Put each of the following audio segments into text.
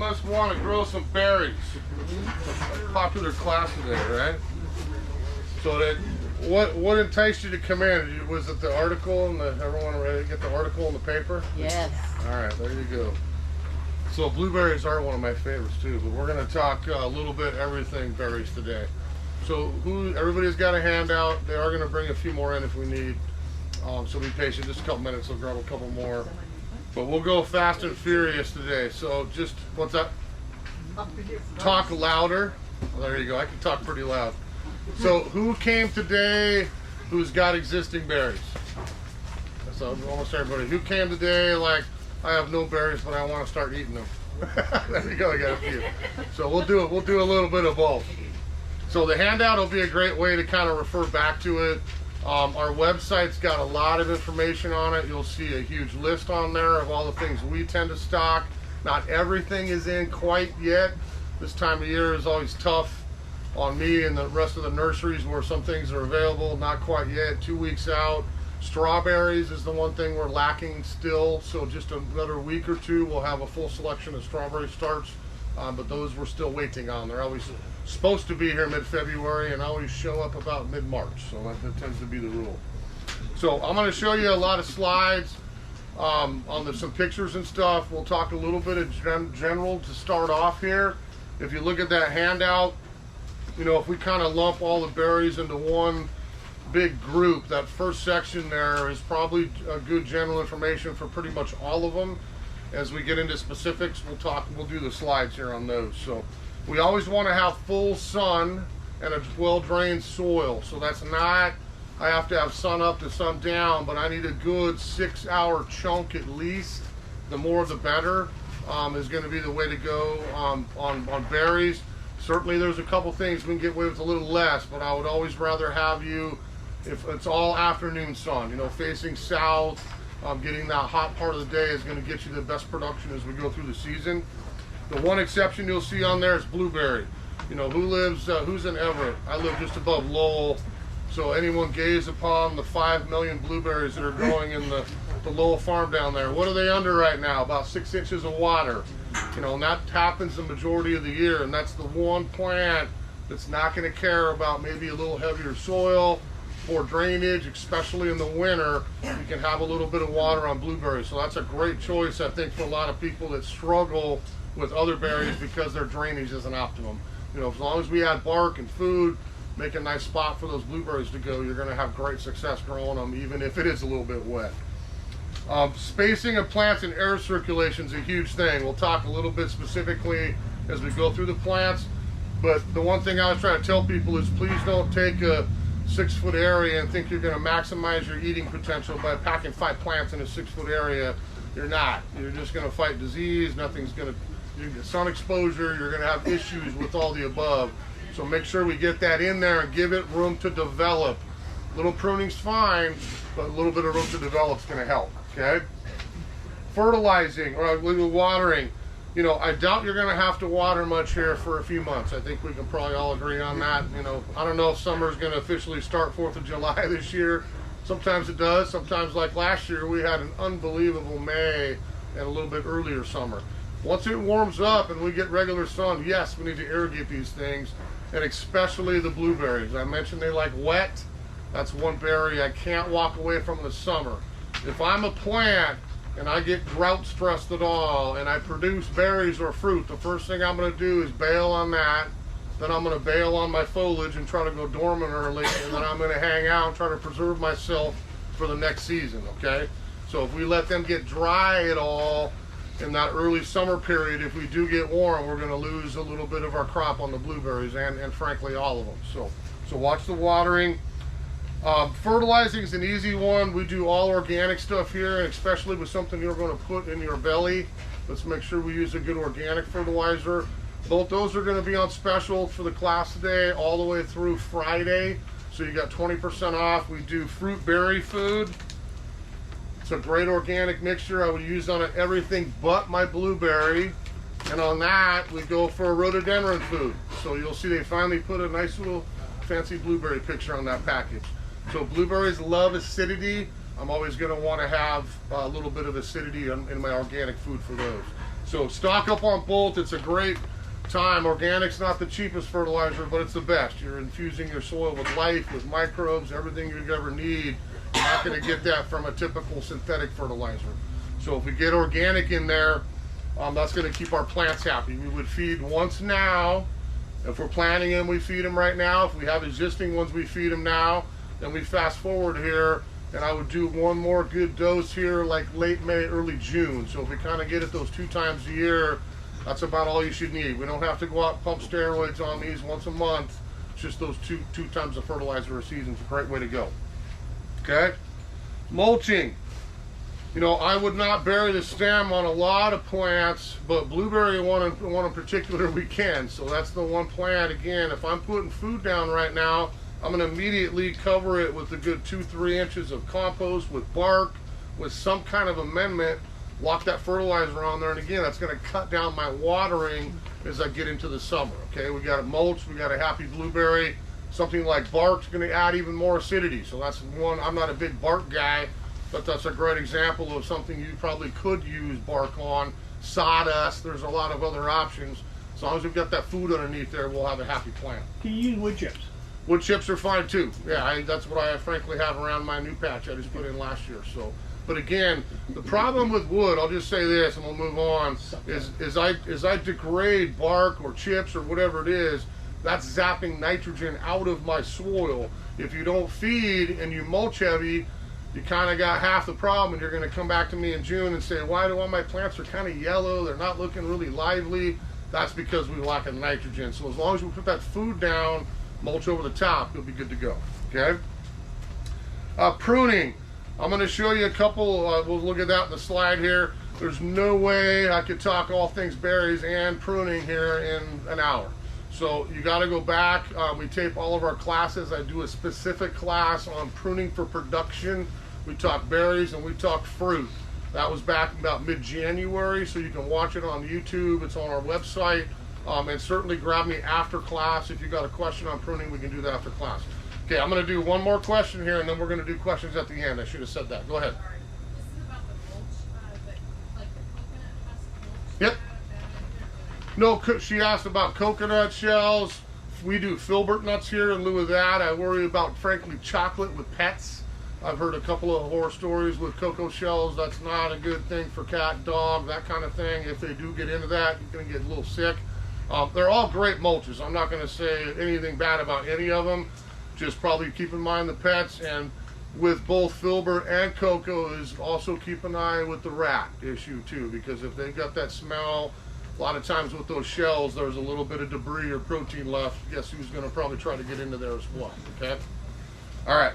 must want to grow some berries. A popular class today, right? So that what enticed you to come in? Was it the article and everyone ready to get the article in the paper? Yes. All right, there you go. So blueberries are one of my favorites too, but we're going to talk a little bit everything berries today. So everybody's got a handout. They are going to bring a few more in if we need. So be patient, just a couple minutes, we'll grab a couple more. But we'll go fast and furious today. So just, what's that? Talk louder. Well, there you go, I can talk pretty loud. So who came today who's got existing berries? So almost everybody. Who came today like, I have no berries, but I want to start eating them? There you go, I got a few. So we'll do a little bit of both. So the handout will be a great way to kind of refer back to it. Our website's got a lot of information on it. You'll see a huge list on there of all the things we tend to stock. Not everything is in quite yet. This time of year is always tough on me and the rest of the nurseries where some things are available. Not quite yet, 2 weeks out. Strawberries is the one thing we're lacking still. So just another week or two, we'll have a full selection of strawberry starts. But those we're still waiting on. They're always supposed to be here mid-February and always show up about mid-March. So that tends to be the rule. So I'm going to show you a lot of slides on some pictures and stuff. We'll talk a little bit of general to start off here. If you look at that handout, you know, if we kind of lump all the berries into one big group, that first section there is probably a good general information for pretty much all of them. As we get into specifics, we'll do the slides here on those. So we always want to have full sun and a well-drained soil. So that's not, I have to have sun up to sun down, but I need a good 6-hour chunk at least. The more the better is going to be the way to go on berries. Certainly there's a couple things we can get away with a little less, but I would always rather have you, if it's all afternoon sun, you know, facing south, getting that hot part of the day is going to get you the best production as we go through the season. The one exception you'll see on there is blueberry. You know, who's in Everett? I live just above Lowell. So anyone gaze upon the 5 million blueberries that are growing in the Lowell farm down there. What are they under right now? About 6 inches of water. You know, and that happens the majority of the year, and that's the one plant that's not going to care about maybe a little heavier soil for drainage, especially in the winter. You can have a little bit of water on blueberries. So that's a great choice, I think, for a lot of people that struggle with other berries because their drainage isn't optimum. You know, as long as we add bark and food, make a nice spot for those blueberries to go, you're going to have great success growing them, even if it is a little bit wet. Spacing of plants and air circulation is a huge thing. We'll talk a little bit specifically as we go through the plants, but the one thing I was trying to tell people is please don't take a 6-foot area and think you're going to maximize your eating potential by packing 5 plants in a 6-foot area. You're not. You're just going to fight disease. Nothing's going to, you get sun exposure. You're going to have issues with all the above. So make sure we get that in there and give it room to develop. Little pruning's fine, but a little bit of room to develop is going to help. Okay. Fertilizing or watering. You know, I doubt you're going to have to water much here for a few months. I think we can probably all agree on that. You know, I don't know if summer's going to officially start 4th of July this year. Sometimes it does. Sometimes, like last year, we had an unbelievable May and a little bit earlier summer. Once it warms up and we get regular sun, yes, we need to irrigate these things, and especially the blueberries. I mentioned they like wet. That's one berry I can't walk away from in the summer. If I'm a plant and I get drought stressed at all and I produce berries or fruit, the first thing I'm going to do is bail on that. Then I'm going to bail on my foliage and try to go dormant early, and then I'm going to hang out and try to preserve myself for the next season, okay? So if we let them get dry at all in that early summer period, if we do get warm, we're going to lose a little bit of our crop on the blueberries and frankly all of them. So watch the watering. Fertilizing is an easy one. We do all organic stuff here, and especially with something you're going to put in your belly. Let's make sure we use a good organic fertilizer. Both those are going to be on special for the class today all the way through Friday. So you got 20% off. We do fruit berry food. It's a great organic mixture. I would use on it everything but my blueberry. And on that, we go for a rhododendron food. So you'll see they finally put a nice little fancy blueberry picture on that package. So blueberries love acidity. I'm always going to want to have a little bit of acidity in my organic food for those. So stock up on both. It's a great time. Organic's not the cheapest fertilizer, but it's the best. You're infusing your soil with life, with microbes, everything you'd ever need. You're not going to get that from a typical synthetic fertilizer. So if we get organic in there, that's going to keep our plants happy. We would feed once now. If we're planting them, we feed them right now. If we have existing ones, we feed them now. Then we fast forward here, and I would do one more good dose here like late May, early June. So if we kind of get it those 2 times a year, that's about all you should need. We don't have to go out and pump steroids on these once a month. It's just those two times of fertilizer a season is a great way to go. Okay? Mulching. You know, I would not bury the stem on a lot of plants, but blueberry one in particular we can. So that's the one plant. Again, if I'm putting food down right now, I'm going to immediately cover it with a good 2-3 inches of compost with bark, with some kind of amendment. Lock that fertilizer on there, and again, that's going to cut down my watering as I get into the summer. Okay, we got a mulch, we got a happy blueberry. Something like bark's going to add even more acidity. So that's one. I'm not a big bark guy, but that's a great example of something you probably could use bark on. Sawdust, there's a lot of other options. As long as we've got that food underneath there, we'll have a happy plant. Can you use wood chips? Wood chips are fine too. Yeah, that's what I frankly have around my new patch I just put in last year. So, but again, the problem with wood, I'll just say this and we'll move on, is I degrade bark or chips or whatever it is, that's zapping nitrogen out of my soil. If you don't feed and you mulch heavy, you kind of got half the problem, and you're going to come back to me in June and say, why do all my plants are kind of yellow, they're not looking really lively? That's because we lack of nitrogen. So as long as we put that food down, mulch over the top, you'll be good to go. Okay? Pruning. I'm going to show you a couple, we'll look at that in the slide here. There's no way I could talk all things berries and pruning here in an hour. So you got to go back. We tape all of our classes. I do a specific class on pruning for production. We talk berries and we talk fruit. That was back about mid-January, so you can watch it on YouTube. It's on our website. And certainly grab me after class. If you got a question on pruning, we can do that after class. Okay, I'm going to do one more question here, and then we're going to do questions at the end. I should have said that. Go ahead. Sorry. This is about the mulch, like the coconut husk mulch. Yep. No, she asked about coconut shells. We do filbert nuts here in lieu of that. I worry about, frankly, chocolate with pets. I've heard a couple of horror stories with cocoa shells. That's not a good thing for cat, dog, that kind of thing. If they do get into that, you're going to get a little sick. They're all great mulches. I'm not going to say anything bad about any of them. Just probably keep in mind the pets, and with both filbert and cocoa is also keep an eye with the rat issue too, because if they've got that smell, a lot of times with those shells, there's a little bit of debris or protein left. Guess who's going to probably try to get into there as well, okay? All right.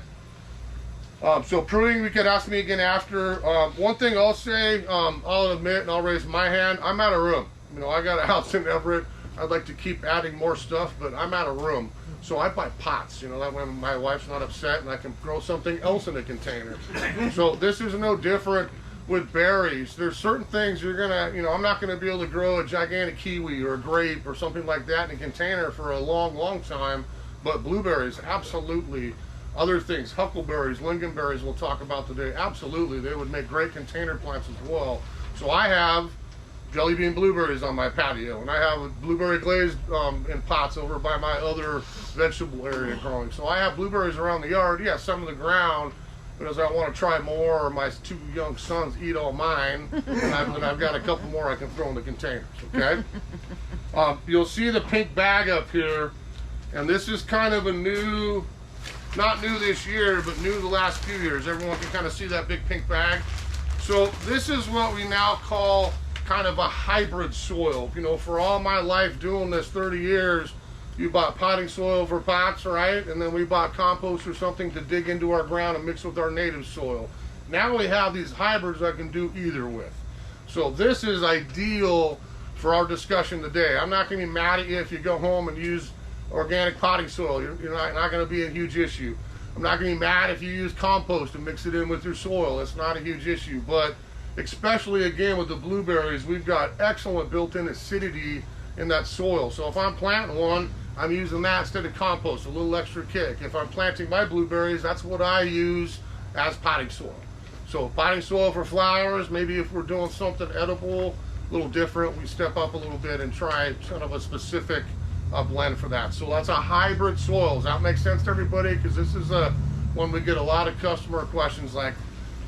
So pruning, we could ask me again after. One thing I'll say, I'll admit and I'll raise my hand, I'm out of room. You know, I got a house in Everett. I'd like to keep adding more stuff, but I'm out of room. So I buy pots, you know, that way my wife's not upset and I can grow something else in a container. So this is no different with berries. There's certain things you're gonna, you know, I'm not gonna be able to grow a gigantic kiwi or a grape or something like that in a container for a long, long time, but blueberries, absolutely. Other things, huckleberries, lingonberries we'll talk about today, absolutely. They would make great container plants as well. So I have jelly bean blueberries on my patio, and I have a blueberry glaze in pots over by my other vegetable area growing. So I have blueberries around the yard, yeah, some in the ground, because I want to try more, or my 2 young sons eat all mine, and I've got a couple more I can throw in the containers, okay? You'll see the pink bag up here, and this is kind of a new, not new this year, but new the last few years. Everyone can kind of see that big pink bag. So this is what we now call kind of a hybrid soil. You know, for all my life doing this 30 years, you bought potting soil for pots, right? And then we bought compost or something to dig into our ground and mix with our native soil. Now we have these hybrids I can do either with. So this is ideal for our discussion today. I'm not going to be mad at you if you go home and use organic potting soil. You're not going to be a huge issue. I'm not going to be mad if you use compost and mix it in with your soil. It's not a huge issue. But especially again with the blueberries, we've got excellent built-in acidity in that soil. So if I'm planting one, I'm using that instead of compost, a little extra kick. If I'm planting my blueberries, that's what I use as potting soil. So potting soil for flowers, maybe if we're doing something edible, a little different, we step up a little bit and try kind of a specific blend for that. So that's a hybrid soil. Does that make sense to everybody? Because this is one we get a lot of customer questions like,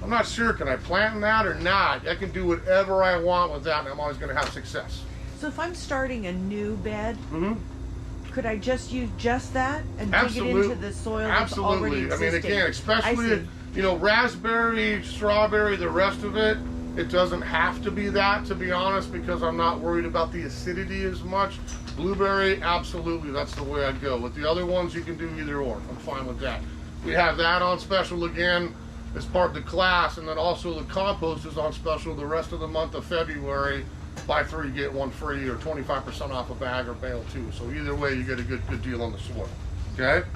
I'm not sure, can I plant in that or not? I can do whatever I want with that and I'm always going to have success. So if I'm starting a new bed, Mm-hmm. could I just use just that and dig it Absolutely. into the soil that's already Absolutely. I mean, existing? again, I especially, see. you know, raspberry, strawberry, the rest of it, it doesn't have to be that, to be honest, because I'm not worried about the acidity as much. Blueberry, absolutely, that's the way I'd go. With the other ones, you can do either or. I'm fine with that. We have that on special again as part of the class, and then also the compost is on special the rest of the month of February. Buy 3, get 1 free, or 25% off a bag or bale too. So either way, you get a good deal on the soil. Okay?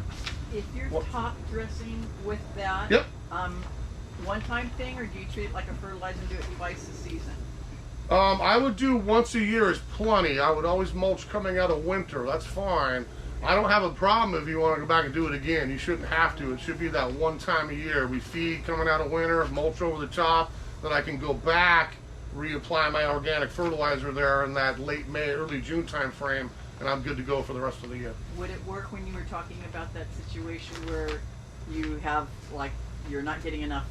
If you're What- top dressing with that, Yep. one-time thing, or do you treat it like a fertilizer and do it twice a season? I would do once a year is plenty. I would always mulch coming out of winter. That's fine. I don't have a problem if you want to go back and do it again. You shouldn't have to. It should be that one time a year. We feed coming out of winter, mulch over the top, then I can go back, reapply my organic fertilizer there in that late May, early June time frame, and I'm good to go for the rest of the year. Would it work when you were talking about that situation where you have, like, you're not getting enough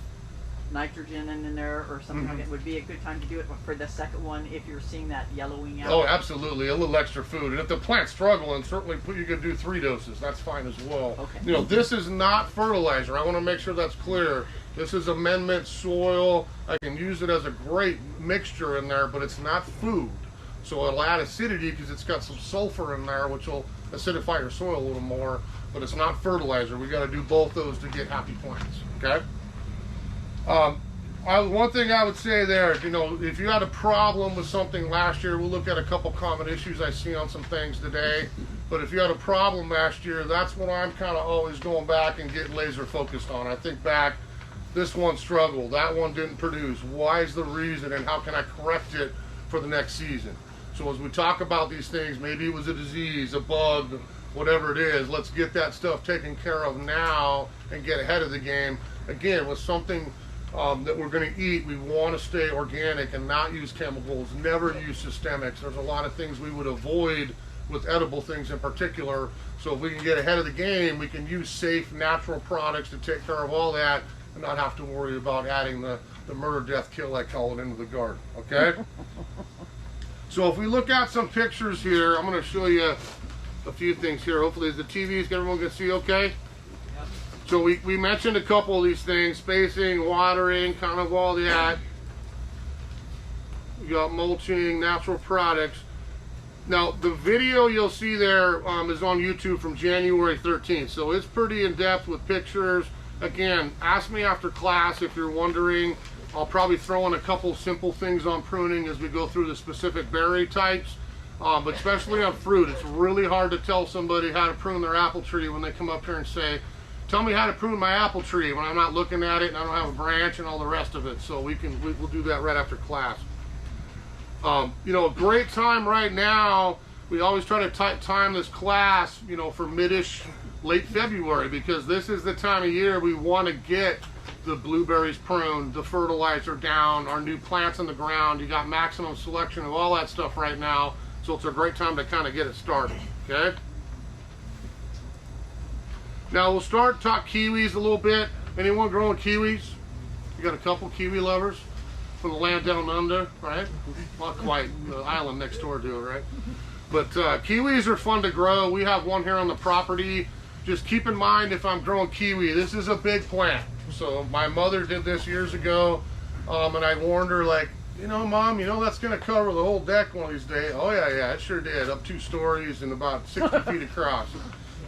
nitrogen in there or something like that? Would be a good time to do it for the second one if you're seeing that yellowing out? Oh, absolutely. A little extra food. And if the plant's struggling, certainly you could do 3 doses. That's fine as well. Okay. You know, this is not fertilizer. I want to make sure that's clear. This is amendment soil. I can use it as a great mixture in there, but it's not food. So it'll add acidity because it's got some sulfur in there, which will acidify your soil a little more, but it's not fertilizer. We got to do both those to get happy plants, okay? One thing I would say there, you know, if you had a problem with something last year, we'll look at a couple common issues I see on some things today. But if you had a problem last year, that's what I'm kind of always going back and getting laser focused on. I think back, this one struggled, that one didn't produce. Why is the reason, and how can I correct it for the next season? So as we talk about these things, maybe it was a disease, a bug, whatever it is, let's get that stuff taken care of now and get ahead of the game. Again, with something that we're going to eat, we want to stay organic and not use chemicals, never use systemics. There's a lot of things we would avoid with edible things in particular. So if we can get ahead of the game, we can use safe, natural products to take care of all that and not have to worry about adding the murder, death, kill, I call it, into the garden, okay? So if we look at some pictures here, I'm going to show you a few things here. Hopefully the TVs, everyone can see okay? So we mentioned a couple of these things, spacing, watering, kind of all that. We got mulching, natural products. Now the video you'll see there is on YouTube from January 13th. So it's pretty in-depth with pictures. Again, ask me after class if you're wondering. I'll probably throw in a couple simple things on pruning as we go through the specific berry types. But especially on fruit, it's really hard to tell somebody how to prune their apple tree when they come up here and say, tell me how to prune my apple tree when I'm not looking at it and I don't have a branch and all the rest of it. So we'll do that right after class. You know, a great time right now, we always try to time this class, you know, for mid-ish, late February, because this is the time of year we want to get the blueberries pruned, the fertilizer down, our new plants in the ground. You got maximum selection of all that stuff right now. So it's a great time to kind of get it started, okay? Now we'll talk kiwis a little bit. Anyone growing kiwis? You got a couple kiwi lovers from the land down under, right? Not quite, the island next door to it, right? But kiwis are fun to grow. We have one here on the property. Just keep in mind if I'm growing kiwi, this is a big plant. So my mother did this years ago, and I warned her, like, you know, Mom, you know that's going to cover the whole deck one of these days. Oh yeah, it sure did. Up 2 stories and about 60 feet across.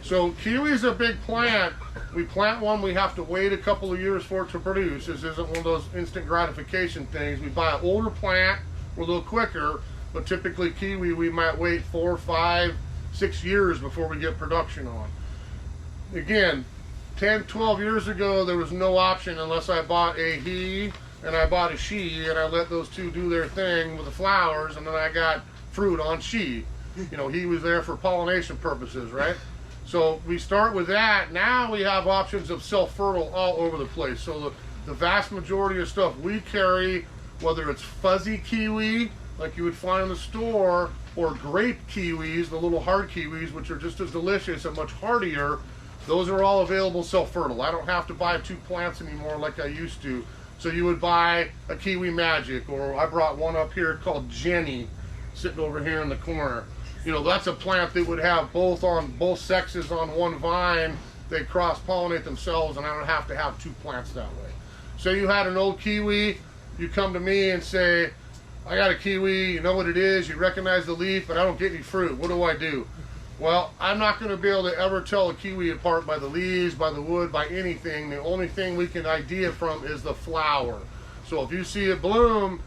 So kiwi is a big plant. We plant one, we have to wait a couple of years for it to produce. This isn't one of those instant gratification things. We buy an older plant, we're a little quicker, but typically kiwi we might wait 4, 5, 6 years before we get production on. Again, 10, 12 years ago, there was no option unless I bought a he and I bought a she, and I let those two do their thing with the flowers, and then I got fruit on she. You know, he was there for pollination purposes, right? So we start with that. Now we have options of self-fertile all over the place. So The vast majority of stuff we carry, whether it's fuzzy kiwi, like you would find in the store, or grape kiwis, the little hard kiwis, which are just as delicious and much hardier, those are all available self-fertile. I don't have to buy 2 plants anymore like I used to. So you would buy a Kiwi Magic, or I brought one up here called Jenny, sitting over here in the corner. You know, that's a plant that would have both sexes on one vine. They cross-pollinate themselves, and I don't have to have 2 plants that way. So you had an old kiwi, you come to me and say, I got a kiwi, you know what it is, you recognize the leaf, but I don't get any fruit. What do I do? Well, I'm not going to be able to ever tell a kiwi apart by the leaves, by the wood, by anything. The only thing we can ID it from is the flower. So if you see it bloom,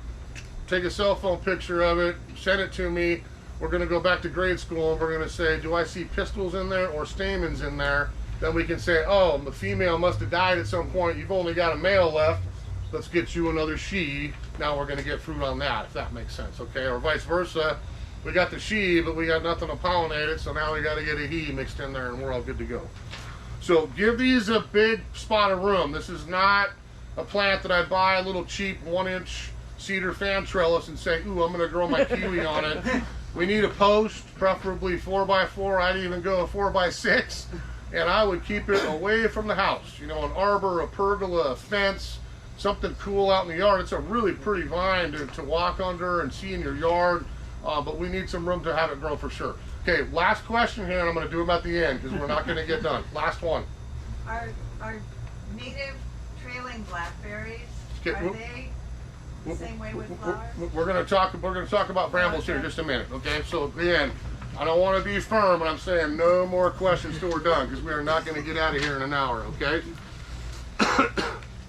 take a cell phone picture of it, send it to me. We're going to go back to grade school and we're going to say, do I see pistils in there or stamens in there? Then we can say, oh, the female must have died at some point. You've only got a male left. Let's get you another she. Now we're going to get fruit on that, if that makes sense, okay? Or vice versa. We got the she, but we got nothing to pollinate it, so now we got to get a he mixed in there and we're all good to go. So give these a big spot of room. This is not a plant that I buy a little cheap 1-inch cedar fan trellis and say, ooh, I'm going to grow my kiwi on it. We need a post, preferably 4x4. I'd even go a 4x6, and I would keep it away from the house. You know, an arbor, a pergola, a fence, something cool out in the yard. It's a really pretty vine to walk under and see in your yard. But we need some room to have it grow for sure. Okay, last question here, and I'm going to do them at the end because we're not going to get done. Last one. Are native trailing blackberries, Okay, are they the same way with flowers? We're going to talk about brambles here in just a minute. Okay, so again, I don't want to be firm, but I'm saying no more questions till we're done because we are not going to get out of here in an hour. Okay.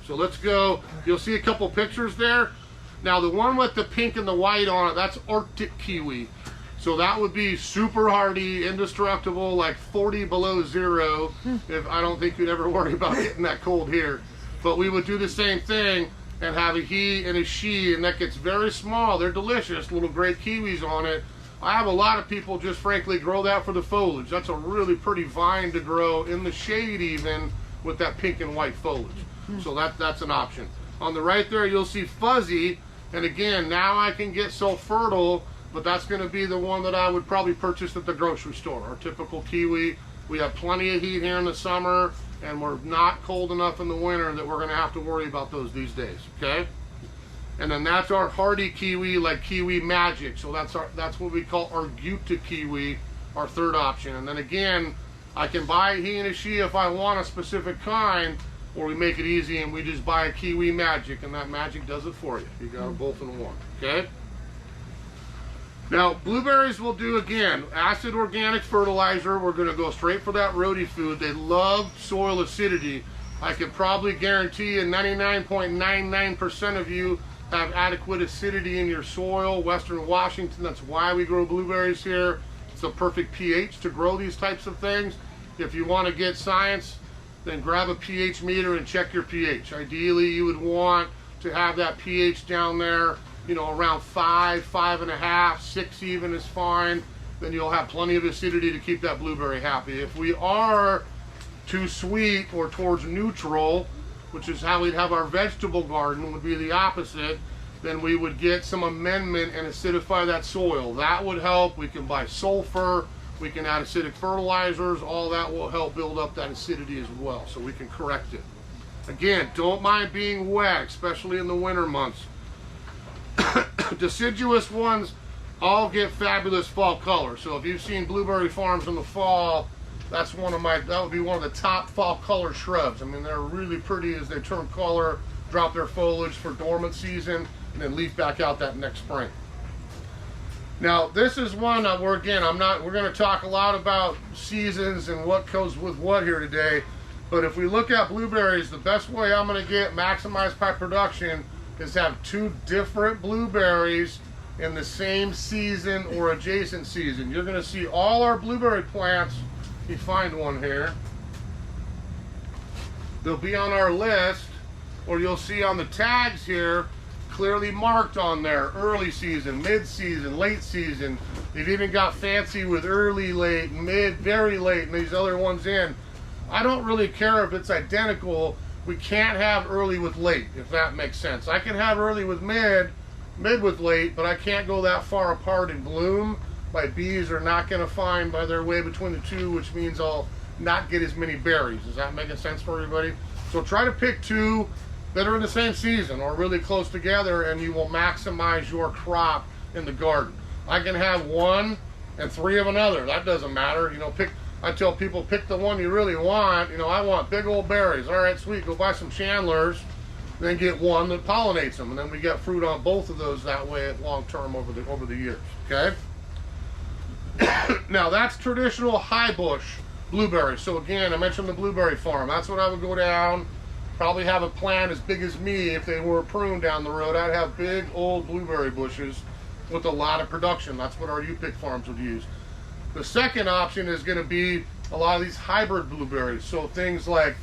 So let's go. You'll see a couple pictures there. Now the one with the pink and the white on it, that's Arctic kiwi. So that would be super hardy, indestructible, like 40 below zero. If I don't think you'd ever worry about getting that cold here. But we would do the same thing and have a he and a she, and that gets very small. They're delicious, little great kiwis on it. I have a lot of people just frankly grow that for the foliage. That's a really pretty vine to grow in the shade even with that pink and white foliage. So that's an option. On the right there, you'll see fuzzy. And again, now I can get self-fertile, but that's going to be the one that I would probably purchase at the grocery store. Our typical kiwi. We have plenty of heat here in the summer, and we're not cold enough in the winter that we're going to have to worry about those these days, okay? And then that's our hardy kiwi, like Kiwi Magic. So that's what we call our Gutta kiwi, our third option. And then again, I can buy a he and a she if I want a specific kind, or we make it easy and we just buy a Kiwi Magic, and that Magic does it for you. You got them both in one, okay? Now, blueberries will do, again, acid organic fertilizer. We're going to go straight for that roadie food. They love soil acidity. I can probably guarantee you 99.99% of you have adequate acidity in your soil. Western Washington, that's why we grow blueberries here. It's the perfect pH to grow these types of things. If you want to get science, then grab a pH meter and check your pH. Ideally, you would want to have that pH down there, you know, around 5, 5.5, 6 even is fine. Then you'll have plenty of acidity to keep that blueberry happy. If we are too sweet or towards neutral, which is how we'd have our vegetable garden, would be the opposite, then we would get some amendment and acidify that soil. That would help. We can buy sulfur. We can add acidic fertilizers. All that will help build up that acidity as well, so we can correct it. Again, don't mind being wet, especially in the winter months. Deciduous ones all get fabulous fall color. So if you've seen blueberry farms in the fall, that would be one of the top fall color shrubs. I mean, they're really pretty as they turn color, drop their foliage for dormant season, and then leaf back out that next spring. Now, this is one where, again, we're going to talk a lot about seasons and what goes with what here today. But if we look at blueberries, the best way I'm going to get maximized pie production is to have 2 different blueberries in the same season or adjacent season. You're going to see all our blueberry plants. You find one here. They'll be on our list, or you'll see on the tags here, clearly marked on there, early season, mid-season, late season. They've even got fancy with early, late, mid, very late, and these other ones in. I don't really care if it's identical. we can't have early with late, if that makes sense. I can have early with mid with late, but I can't go that far apart in bloom. My bees are not going to find by their way between the two, which means I'll not get as many berries. Is that making sense for everybody? So try to pick two that are in the same season or really close together, and you will maximize your crop in the garden. I can have one and three of another. That doesn't matter. You know, I tell people, pick the one you really want. You know, I want big old berries. All right, sweet. Go buy some chandlers, then get one that pollinates them, and then we get fruit on both of those that way long term over the years. Okay. Now that's traditional high bush blueberries. So again, I mentioned the blueberry farm. That's what I would go down. Probably have a plant as big as me. If they were pruned down the road, I'd have big old blueberry bushes with a lot of production. That's what our U-pick farms would use. The second option is going to be a lot of these hybrid blueberries. So things like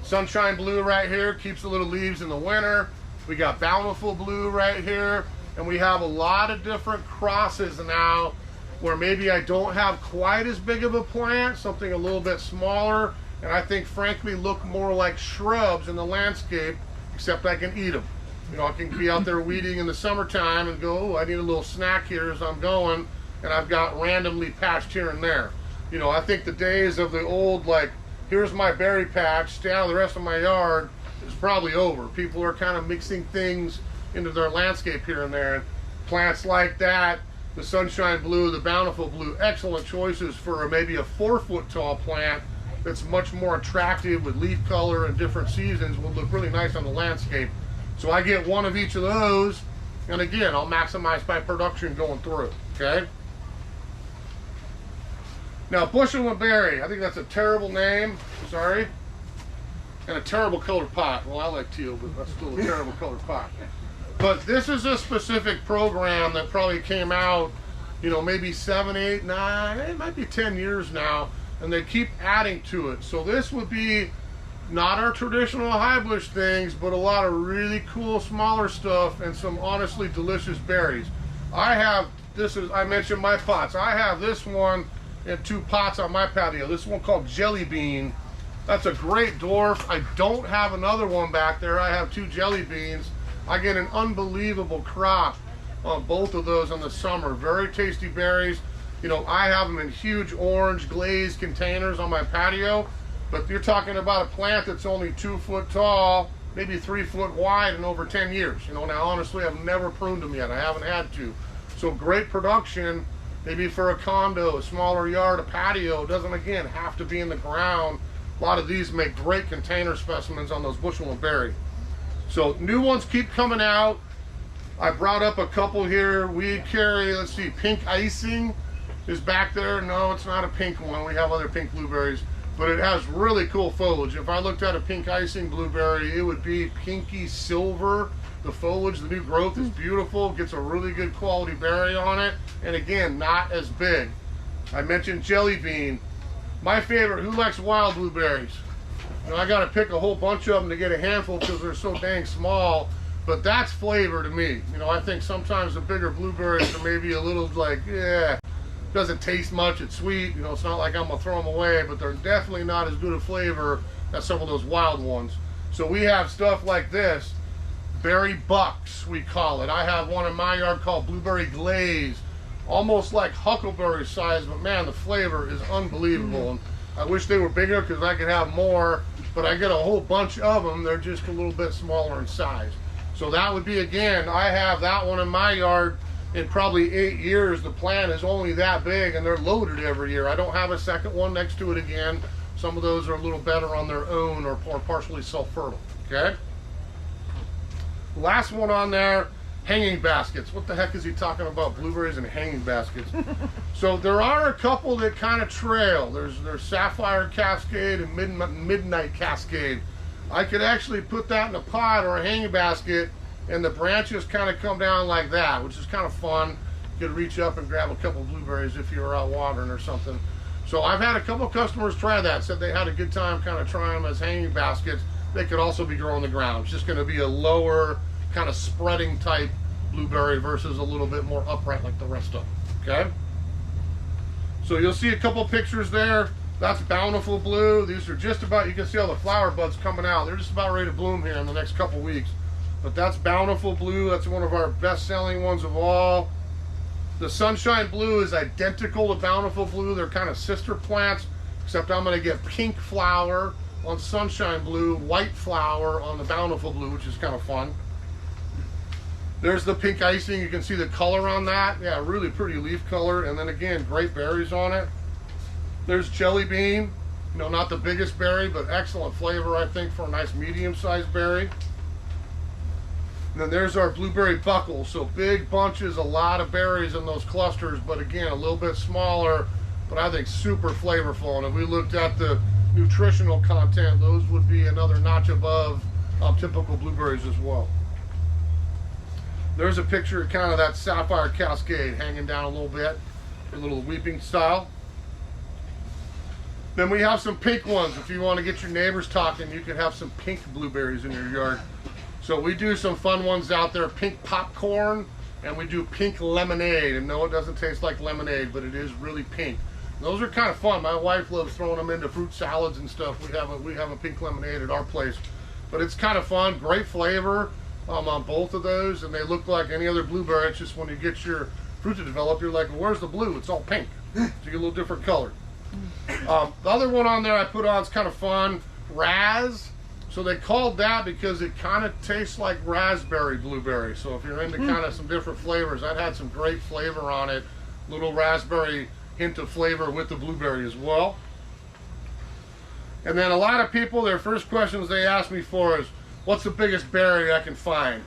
Sunshine Blue right here, keeps the little leaves in the winter. We got Bountiful Blue right here. And we have a lot of different crosses now where maybe I don't have quite as big of a plant, something a little bit smaller, and I think frankly look more like shrubs in the landscape, except I can eat them. You know, I can be out there weeding in the summertime and go, oh, I need a little snack here as I'm going, and I've got randomly patched here and there. You know, I think the days of the old, like, here's my berry patch, stay out of the rest of my yard, is probably over. People are kind of mixing things into their landscape here and there. And plants like that, the Sunshine Blue, the Bountiful Blue, excellent choices for maybe a 4-foot tall plant that's much more attractive with leaf color and different seasons, will look really nice on the landscape. So I get one of each of those, and again, I'll maximize my production going through, okay? Now, bushel and berry, I think that's a terrible name, sorry, and a terrible colored pot. Well, I like teal, but that's still a terrible colored pot. But this is a specific program that probably came out, you know, maybe 7, 8, 9, it might be 10 years now, and they keep adding to it. So this would be not our traditional high bush things, but a lot of really cool smaller stuff and some honestly delicious berries. I mentioned my pots. I have this one in 2 pots on my patio. This one called Jelly Bean. That's a great dwarf. I don't have another one back there. I have 2 jelly beans. I get an unbelievable crop on both of those in the summer. Very tasty berries. You know, I have them in huge orange glazed containers on my patio, but you're talking about a plant that's only 2 foot tall, maybe 3 foot wide in over 10 years. You know, now honestly, I've never pruned them yet. I haven't had to. So great production, maybe for a condo, a smaller yard, a patio. It doesn't, again, have to be in the ground. A lot of these make great container specimens on those bushel and berry. So new ones keep coming out. I brought up a couple here. We carry, let's see, pink icing is back there. No, it's not a pink one. We have other pink blueberries, but it has really cool foliage. If I looked at a pink icing blueberry, it would be pinky silver. The foliage, the new growth is beautiful. Gets a really good quality berry on it. And again, not as big. I mentioned jelly bean. My favorite, who likes wild blueberries? You know, I got to pick a whole bunch of them to get a handful because they're so dang small, but that's flavor to me. You know, I think sometimes the bigger blueberries are maybe a little like, yeah, doesn't taste much, it's sweet. You know, it's not like I'm going to throw them away, but they're definitely not as good a flavor as some of those wild ones. So we have stuff like this, berry bucks, we call it. I have one in my yard called blueberry glaze, almost like huckleberry size, but man, the flavor is unbelievable. And I wish they were bigger because I could have more, but I get a whole bunch of them. They're just a little bit smaller in size. So that would be, again, I have that one in my yard in probably 8 years. The plant is only that big and they're loaded every year. I don't have a second one next to it again. Some of those are a little better on their own or partially self-fertile, okay? Last one on there, hanging baskets. What the heck is he talking about, blueberries and hanging baskets? So there are a couple that kind of trail. There's Sapphire Cascade and Midnight Cascade. I could actually put that in a pot or a hanging basket and the branches kind of come down like that, which is kind of fun. You could reach up and grab a couple blueberries if you were out watering or something. So I've had a couple customers try that, said they had a good time kind of trying them as hanging baskets. They could also be growing on the ground. It's just going to be a lower kind of spreading type blueberry versus a little bit more upright like the rest of them, okay? So you'll see a couple pictures there. That's Bountiful Blue. These are just about, you can see all the flower buds coming out. They're just about ready to bloom here in the next couple weeks. But that's Bountiful Blue. That's one of our best-selling ones of all. The Sunshine Blue is identical to Bountiful Blue. They're kind of sister plants, except I'm going to get pink flower on Sunshine Blue, white flower on the Bountiful Blue, which is kind of fun. There's the pink icing. You can see the color on that. Yeah, really pretty leaf color. And then again, great berries on it. There's Jelly Bean. You know, not the biggest berry, but excellent flavor, I think, for a nice medium-sized berry. And then there's our blueberry buckle. So big bunches, a lot of berries in those clusters, but again, a little bit smaller, but I think super flavorful. And if we looked at the nutritional content, those would be another notch above typical blueberries as well. There's a picture of kind of that sapphire cascade hanging down a little bit, a little weeping style. Then we have some pink ones. If you want to get your neighbors talking, you can have some pink blueberries in your yard. So we do some fun ones out there, pink popcorn, and we do pink lemonade. And no, it doesn't taste like lemonade, but it is really pink. Those are kind of fun. My wife loves throwing them into fruit salads and stuff. We have a pink lemonade at our place. But it's kind of fun, great flavor on both of those, and they look like any other blueberry. It's just when you get your fruit to develop, you're like, well, where's the blue? It's all pink. So you get a little different color. The other one on there I put on is kind of fun, Raz. So they called that because it kind of tastes like raspberry blueberry. So if you're into kind of some different flavors, that had some great flavor on it. Little raspberry hint of flavor with the blueberry as well. And then a lot of people, their first questions they ask me for is, what's the biggest berry I can find?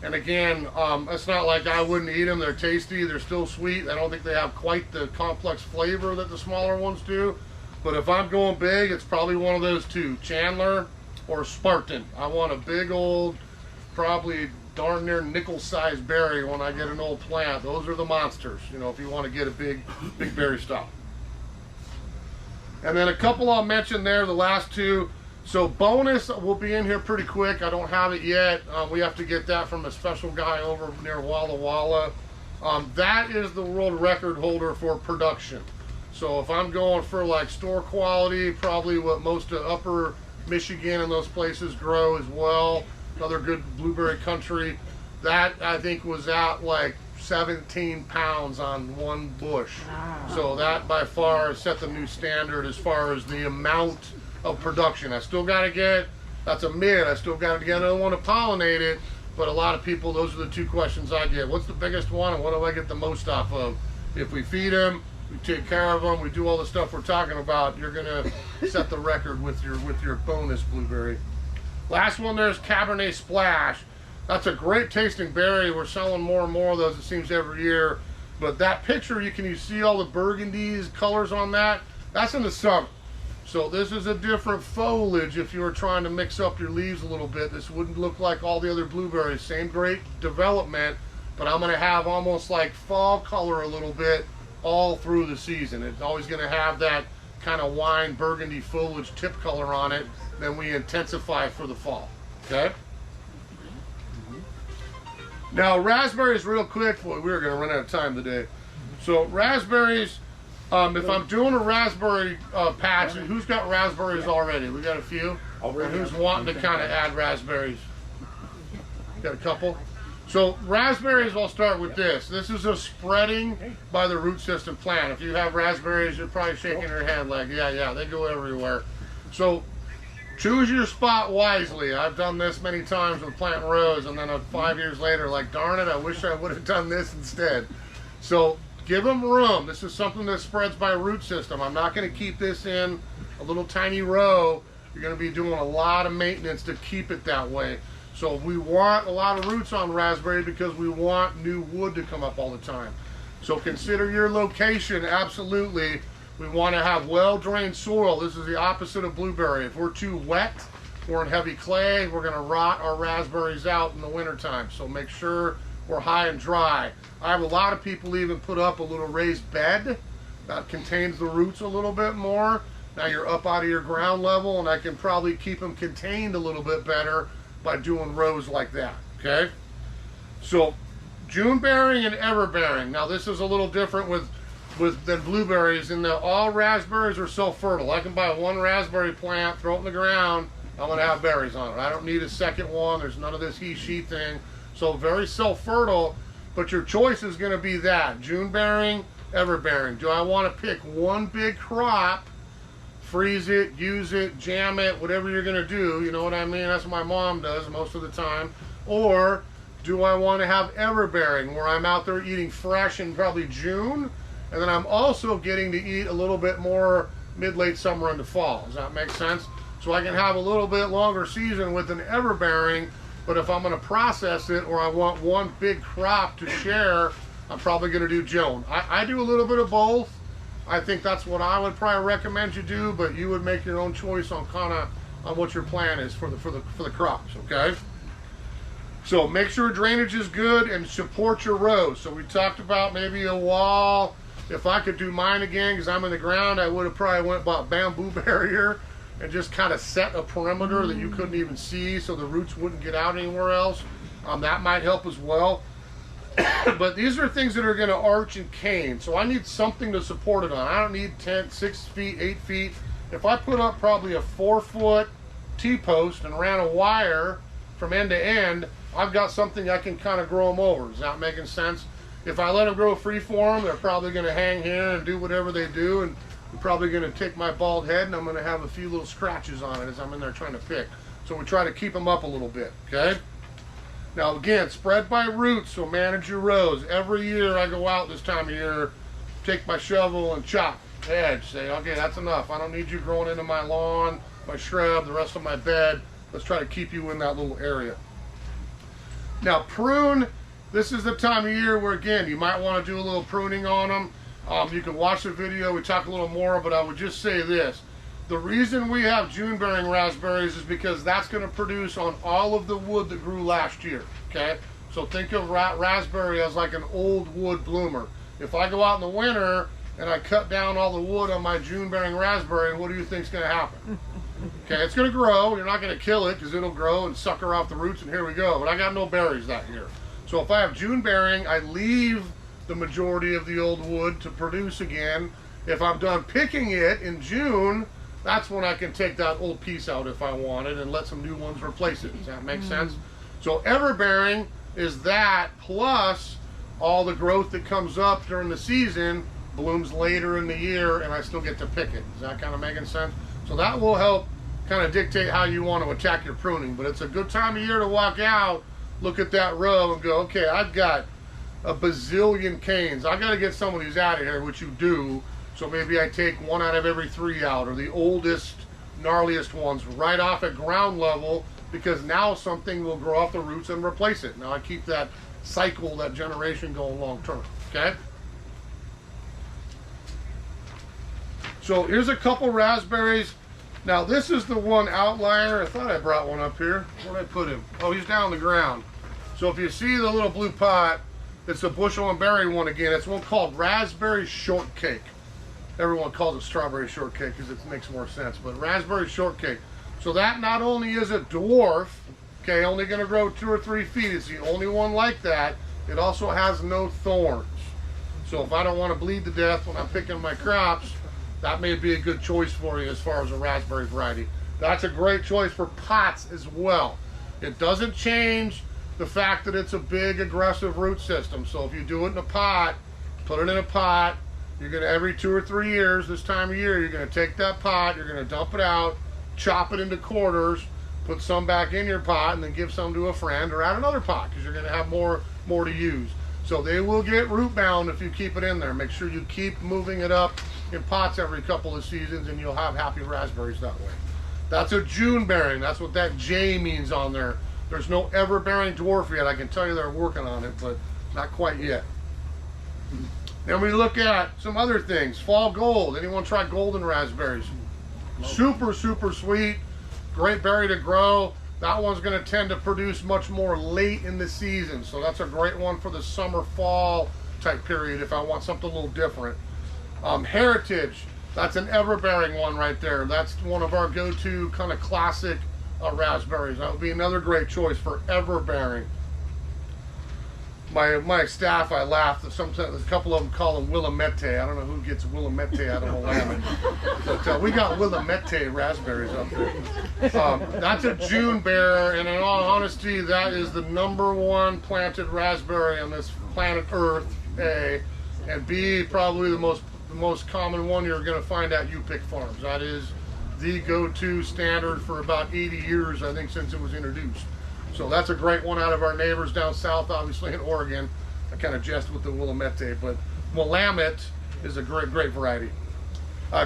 And again, it's not like I wouldn't eat them. They're tasty, they're still sweet. I don't think they have quite the complex flavor that the smaller ones do. But if I'm going big, it's probably one of those two, Chandler or Spartan. I want a big old, probably darn near nickel-sized berry when I get an old plant. Those are the monsters, you know, if you want to get a big berry style. And then a couple I'll mention there, the last two. So bonus will be in here pretty quick. I don't have it yet. We have to get that from a special guy over near Walla Walla. That is the world record holder for production. So if I'm going for like store quality, probably what most of upper Michigan and those places grow as well, another good blueberry country, that I think was at like 17 pounds on one bush. Wow. So that by far set the new standard as far as the amount of production. I still got to get, that's a mid, I still got to get another one to pollinate it, but a lot of people, those are the two questions I get. What's the biggest one and what do I get the most off of? If we feed them, we take care of them, we do all the stuff we're talking about, you're gonna set the record with your bonus blueberry. Last one, there's Cabernet Splash. That's a great tasting berry. We're selling more and more of those, it seems, every year. But that picture, you see all the burgundies, colors on that? That's in the summer. So this is a different foliage if you were trying to mix up your leaves a little bit. This wouldn't look like all the other blueberries. Same great development, but I'm gonna have almost like fall color a little bit all through the season. It's always going to have that kind of wine burgundy foliage tip color on it. Then we intensify for the fall. Okay? Now raspberries real quick. Boy, we're going to run out of time today. So raspberries, if I'm doing a raspberry patch, and who's got raspberries already? We got a few? And who's wanting to kind of add raspberries? Got a couple? So raspberries, I'll start with this. This is a spreading by the root system plant. If you have raspberries, you're probably shaking your head like, yeah, they go everywhere. So choose your spot wisely. I've done this many times with planting rows, and then 5 years later, like, darn it, I wish I would have done this instead. So give them room. This is something that spreads by root system. I'm not going to keep this in a little tiny row. You're going to be doing a lot of maintenance to keep it that way. So we want a lot of roots on raspberry because we want new wood to come up all the time. So consider your location, absolutely. We want to have well-drained soil. This is the opposite of blueberry. If we're too wet, we're in heavy clay, we're going to rot our raspberries out in the wintertime. So make sure we're high and dry. I have a lot of people even put up a little raised bed that contains the roots a little bit more. Now you're up out of your ground level, and I can probably keep them contained a little bit better by doing rows like that, okay? So June bearing and ever bearing. Now this is a little different with than blueberries. And all raspberries are self-fertile. I can buy one raspberry plant, throw it in the ground, I'm gonna have berries on it. I don't need a second one. There's none of this he-she thing. So very self-fertile, but your choice is gonna be that. June bearing, ever bearing. Do I wanna pick one big crop, freeze it, use it, jam it, whatever you're gonna do, you know what I mean? That's what my mom does most of the time. Or do I wanna have ever bearing, where I'm out there eating fresh in probably June, and then I'm also getting to eat a little bit more mid-late summer into fall. Does that make sense? So I can have a little bit longer season with an ever bearing, but if I'm gonna process it or I want one big crop to share, I'm probably gonna do June. I do a little bit of both. I think that's what I would probably recommend you do, but you would make your own choice on on what your plan is for the crops, okay? So make sure drainage is good and support your rows. So we talked about maybe a wall. If I could do mine again, because I'm in the ground, I would have probably went bought bamboo barrier and just kind of set a perimeter that you couldn't even see so the roots wouldn't get out anywhere else. That might help as well. But these are things that are going to arch and cane, so I need something to support it on. I don't need 6 feet, 8 feet. If I put up probably a 4-foot T-post and ran a wire from end to end, I've got something I can kind of grow them over. Is that making sense? If I let them grow freeform, they're probably going to hang here and do whatever they do, and I'm probably going to take my bald head and I'm going to have a few little scratches on it as I'm in there trying to pick. So we try to keep them up a little bit, okay? Now again, spread by roots, so manage your rows. Every year I go out this time of year, take my shovel and chop edge. Say, okay, that's enough. I don't need you growing into my lawn, my shrub, the rest of my bed. Let's try to keep you in that little area. Now prune, this is the time of year where again, you might want to do a little pruning on them. You can watch the video, we talk a little more, but I would just say this. The reason we have June bearing raspberries is because that's going to produce on all of the wood that grew last year, okay? So think of raspberry as like an old wood bloomer. If I go out in the winter and I cut down all the wood on my June bearing raspberry, what do you think is going to happen? Okay, it's going to grow. You're not going to kill it because it'll grow and sucker off the roots and here we go. But I got no berries that year. So if I have June bearing, I leave the majority of the old wood to produce again. If I'm done picking it in June, that's when I can take that old piece out if I want it and let some new ones replace it. Does that make sense? So everbearing is that plus all the growth that comes up during the season blooms later in the year and I still get to pick it. Is that kind of making sense? So that will help kind of dictate how you want to attack your pruning. But it's a good time of year to walk out, look at that row and go, okay, I've got a bazillion canes. I got to get some of these out of here, which you do. So maybe I take one out of every 3 out, or the oldest, gnarliest ones right off at ground level, because now something will grow off the roots and replace it. Now I keep that cycle, that generation going long term, okay? So here's a couple raspberries. Now this is the one outlier. I thought I brought one up here. Where'd I put him? Oh, he's down on the ground. So if you see the little blue pot, it's a bushel and berry one again. It's one called raspberry shortcake. Everyone calls it strawberry shortcake because it makes more sense, but raspberry shortcake. So that not only is a dwarf, okay, only going to grow 2 or 3 feet, it's the only one like that, it also has no thorns. So if I don't want to bleed to death when I'm picking my crops, that may be a good choice for you as far as a raspberry variety. That's a great choice for pots as well. It doesn't change the fact that it's a big aggressive root system. So if you do it in a pot, put it in a pot, you're going to, every 2 or 3 years, this time of year, you're going to take that pot, you're going to dump it out, chop it into quarters, put some back in your pot, and then give some to a friend or add another pot because you're going to have more to use. So they will get root bound if you keep it in there. Make sure you keep moving it up in pots every couple of seasons and you'll have happy raspberries that way. That's a June bearing. That's what that J means on there. There's no ever bearing dwarf yet. I can tell you they're working on it, but not quite yet. Then we look at some other things. Fall gold. Anyone try golden raspberries? Super, super sweet. Great berry to grow. That one's going to tend to produce much more late in the season. So that's a great one for the summer, fall type period if I want something a little different. Heritage. That's an ever-bearing one right there. That's one of our go-to kind of classic raspberries. That would be another great choice for ever-bearing. my staff, I laugh that sometimes a couple of them call them Willamette. I don't know who gets Willamette out of Willamette, but we got Willamette raspberries up there. That's a June bear, and in all honesty, that is the #1 planted raspberry on this planet Earth. A, and B, probably the most common one you're going to find at U-Pick farms. That is the go-to standard for about 80 years, I think, since it was introduced. So that's a great one out of our neighbors down south, obviously in Oregon. I kind of jest with the Willamette, but Willamette is a great variety.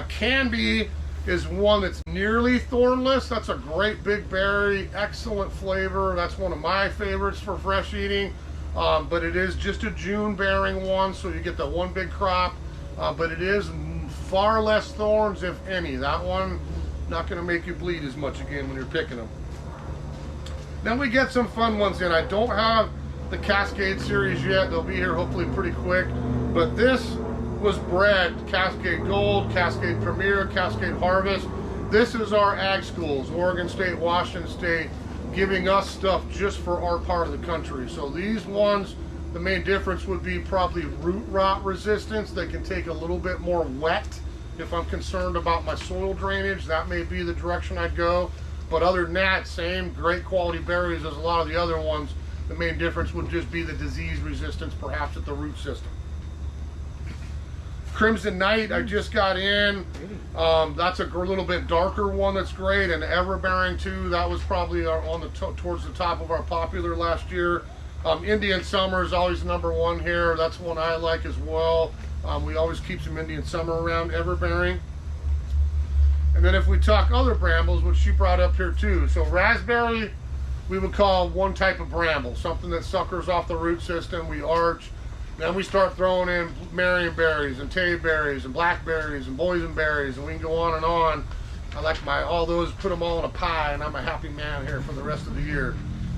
Canby is one that's nearly thornless. That's a great big berry, excellent flavor. That's one of my favorites for fresh eating. But it is just a June bearing one, so you get that one big crop. But it is far less thorns, if any. That one, not going to make you bleed as much again when you're picking them. Then we get some fun ones in. I don't have the Cascade series yet. They'll be here hopefully pretty quick. But this was bred Cascade Gold, Cascade Premier, Cascade Harvest. This is our ag schools, Oregon State, Washington State, giving us stuff just for our part of the country. So these ones, the main difference would be probably root rot resistance. They can take a little bit more wet. If I'm concerned about my soil drainage, that may be the direction I'd go. But other than that, same great quality berries as a lot of the other ones. The main difference would just be the disease resistance, perhaps at the root system. Crimson Night, I just got in. That's a little bit darker one that's great, and Everbearing too. That was probably towards the top of our popular last year. Indian Summer is always #1 here. That's one I like as well. We always keep some Indian Summer around, Everbearing. And then if we talk other brambles, which she brought up here too. So raspberry, we would call one type of bramble, something that suckers off the root system. We arch. Then we start throwing in marionberries and tayberries and blackberries and boysenberries, and we can go on and on. I like all those, put them all in a pie, and I'm a happy man here for the rest of the year.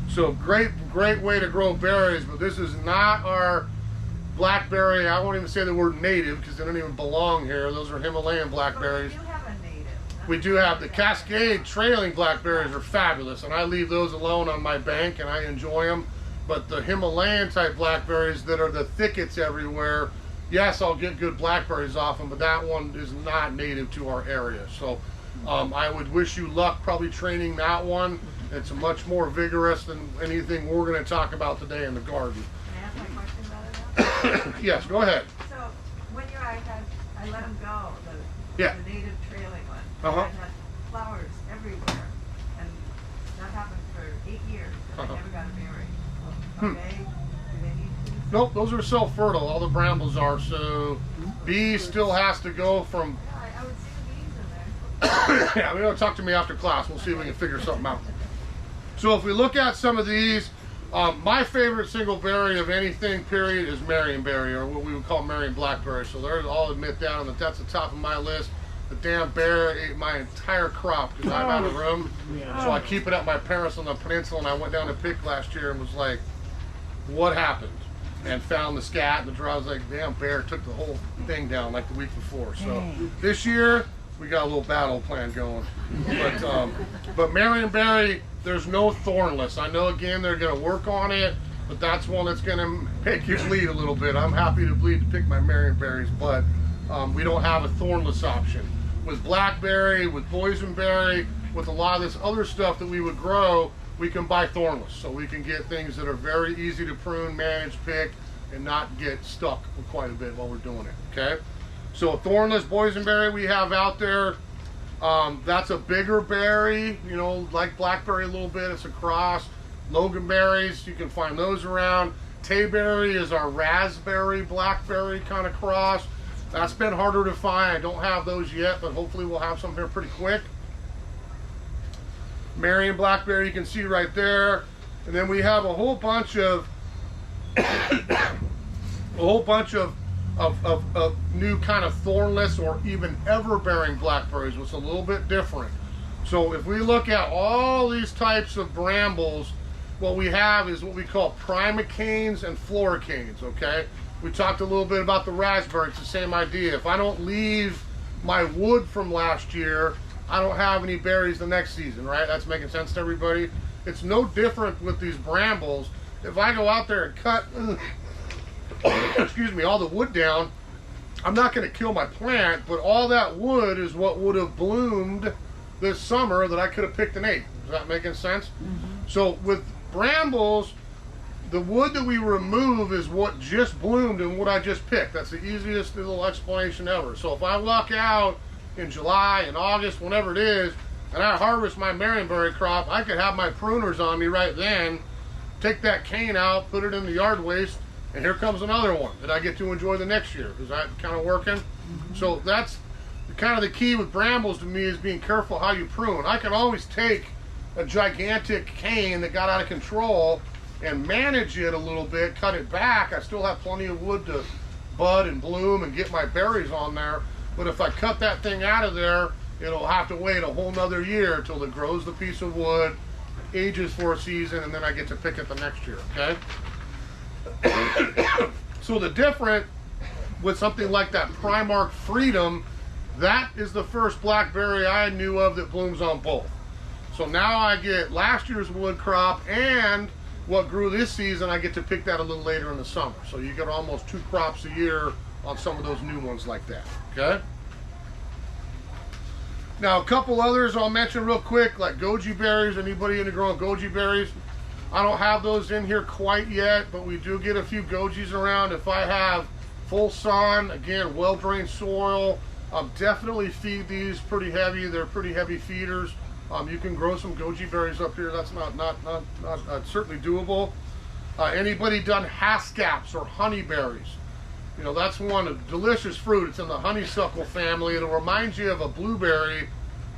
So great way to grow berries, but this is not our blackberry. I won't even say the word native because they don't even belong here. Those are Himalayan blackberries. You have a native. We do have the Cascade trailing blackberries are fabulous, and I leave those alone on my bank, and I enjoy them. But the Himalayan type blackberries that are the thickets everywhere, yes, I'll get good blackberries off them, but that one is not native to our area. So I would wish you luck probably training that one. It's much more vigorous than anything we're going to talk about today in the garden. Can I ask my question about it? Yes, go ahead. So when I let them go, the native trailing one. Uh-huh. I had flowers everywhere, and that happened for 8 years, and I never got a berry. Okay, do they need to? Nope, those are self-fertile. All the brambles are. So B still has to go from. Yeah, I would see the bees in there. Yeah, we're going to talk to me after class. We'll see if we can figure something out. So if we look at some of these, my favorite single berry of anything, period, is marionberry, or what we would call Marion blackberry. So I'll admit that, that's the top of my list. The damn bear ate my entire crop because I'm out of room. So I keep it at my parents on the peninsula, and I went down to pick last year and was like, what happened? And found the scat and the draw. I was like, damn, bear took the whole thing down like the week before. So this year, we got a little battle plan going. But marionberry, there's no thornless. I know, again, they're going to work on it, but that's one that's going to make you bleed a little bit. I'm happy to bleed to pick my marionberries, but we don't have a thornless option. With blackberry, with boysenberry, with a lot of this other stuff that we would grow, we can buy thornless. So we can get things that are very easy to prune, manage, pick, and not get stuck quite a bit while we're doing it, okay? So a thornless boysenberry we have out there, that's a bigger berry, you know, like blackberry a little bit. It's a cross. Loganberries, you can find those around. Tayberry is our raspberry, blackberry kind of cross. That's been harder to find. I don't have those yet, but hopefully we'll have some here pretty quick. Marion blackberry, you can see right there. And then we have a whole bunch of new kind of thornless or even ever-bearing blackberries, which is a little bit different. So if we look at all these types of brambles, what we have is what we call primicanes and floricanes, okay? We talked a little bit about the raspberry. It's the same idea. If I don't leave my wood from last year, I don't have any berries the next season, right? That's making sense to everybody. It's no different with these brambles. if I go out there and cut, excuse me, all the wood down, I'm not going to kill my plant, but all that wood is what would have bloomed this summer that I could have picked and ate. Is that making sense? Mm-hmm. So with brambles, the wood that we remove is what just bloomed and what I just picked. That's the easiest little explanation ever. So if I walk out in July and August, whenever it is, and I harvest my marionberry crop, I could have my pruners on me right then, take that cane out, put it in the yard waste, and here comes another one that I get to enjoy the next year. Is that kind of working? Mm-hmm. So that's kind of the key with brambles to me, is being careful how you prune. I can always take a gigantic cane that got out of control and manage it a little bit, cut it back. I still have plenty of wood to bud and bloom and get my berries on there. But if I cut that thing out of there, it'll have to wait a whole nother year until it grows the piece of wood, ages for a season, and then I get to pick it the next year, okay? So the difference with something like that Primark Freedom, that is the first blackberry I knew of that blooms on both. So now I get last year's wood crop and what grew this season, I get to pick that a little later in the summer. So you get almost 2 crops a year on some of those new ones like that, okay? Now a couple others I'll mention real quick, like goji berries. Anybody into growing goji berries? I don't have those in here quite yet, but we do get a few gojis around. If I have full sun, again, well-drained soil, definitely feed these pretty heavy. They're pretty heavy feeders. You can grow some goji berries up here. That's not certainly doable. Anybody done haskaps or honeyberries? You know, that's one, a delicious fruit. It's in the honeysuckle family. It'll remind you of a blueberry,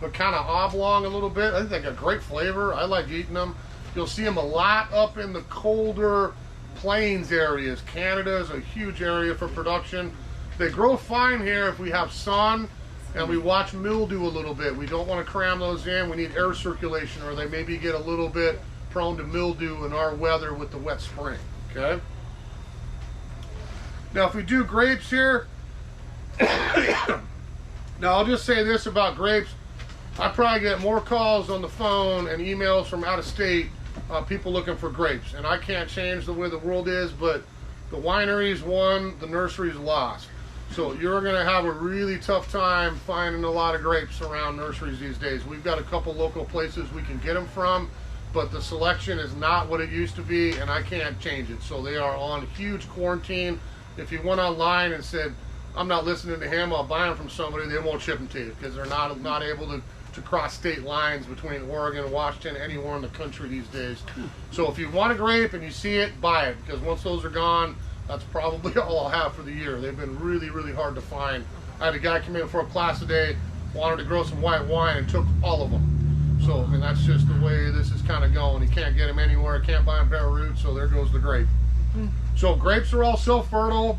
but kind of oblong a little bit. I think they got great flavor. I like eating them. You'll see them a lot up in the colder plains areas. Canada is a huge area for production. They grow fine here if we have sun and we watch mildew a little bit. We don't want to cram those in. We need air circulation, or they maybe get a little bit prone to mildew in our weather with the wet spring, okay? Now if we do grapes here, now I'll just say this about grapes. I probably get more calls on the phone and emails from out of state, people looking for grapes. And I can't change the way the world is, but the wineries won, the nurseries lost. So you're gonna have a really tough time finding a lot of grapes around nurseries these days. We've got a couple local places we can get them from, but the selection is not what it used to be, and I can't change it. So they are on huge quarantine. If you went online and said, I'm not listening to him, I'll buy them from somebody, they won't ship them to you because they're not able to cross state lines between Oregon and Washington, anywhere in the country these days. So if you want a grape and you see it, buy it, because once those are gone, that's probably all I'll have for the year. They've been really, really hard to find. I had a guy come in for a class today, wanted to grow some white wine, and took all of them. So, I mean, that's just the way this is kind of going. He can't get them anywhere, can't buy them bare root, so there goes the grape. So grapes are all self-fertile.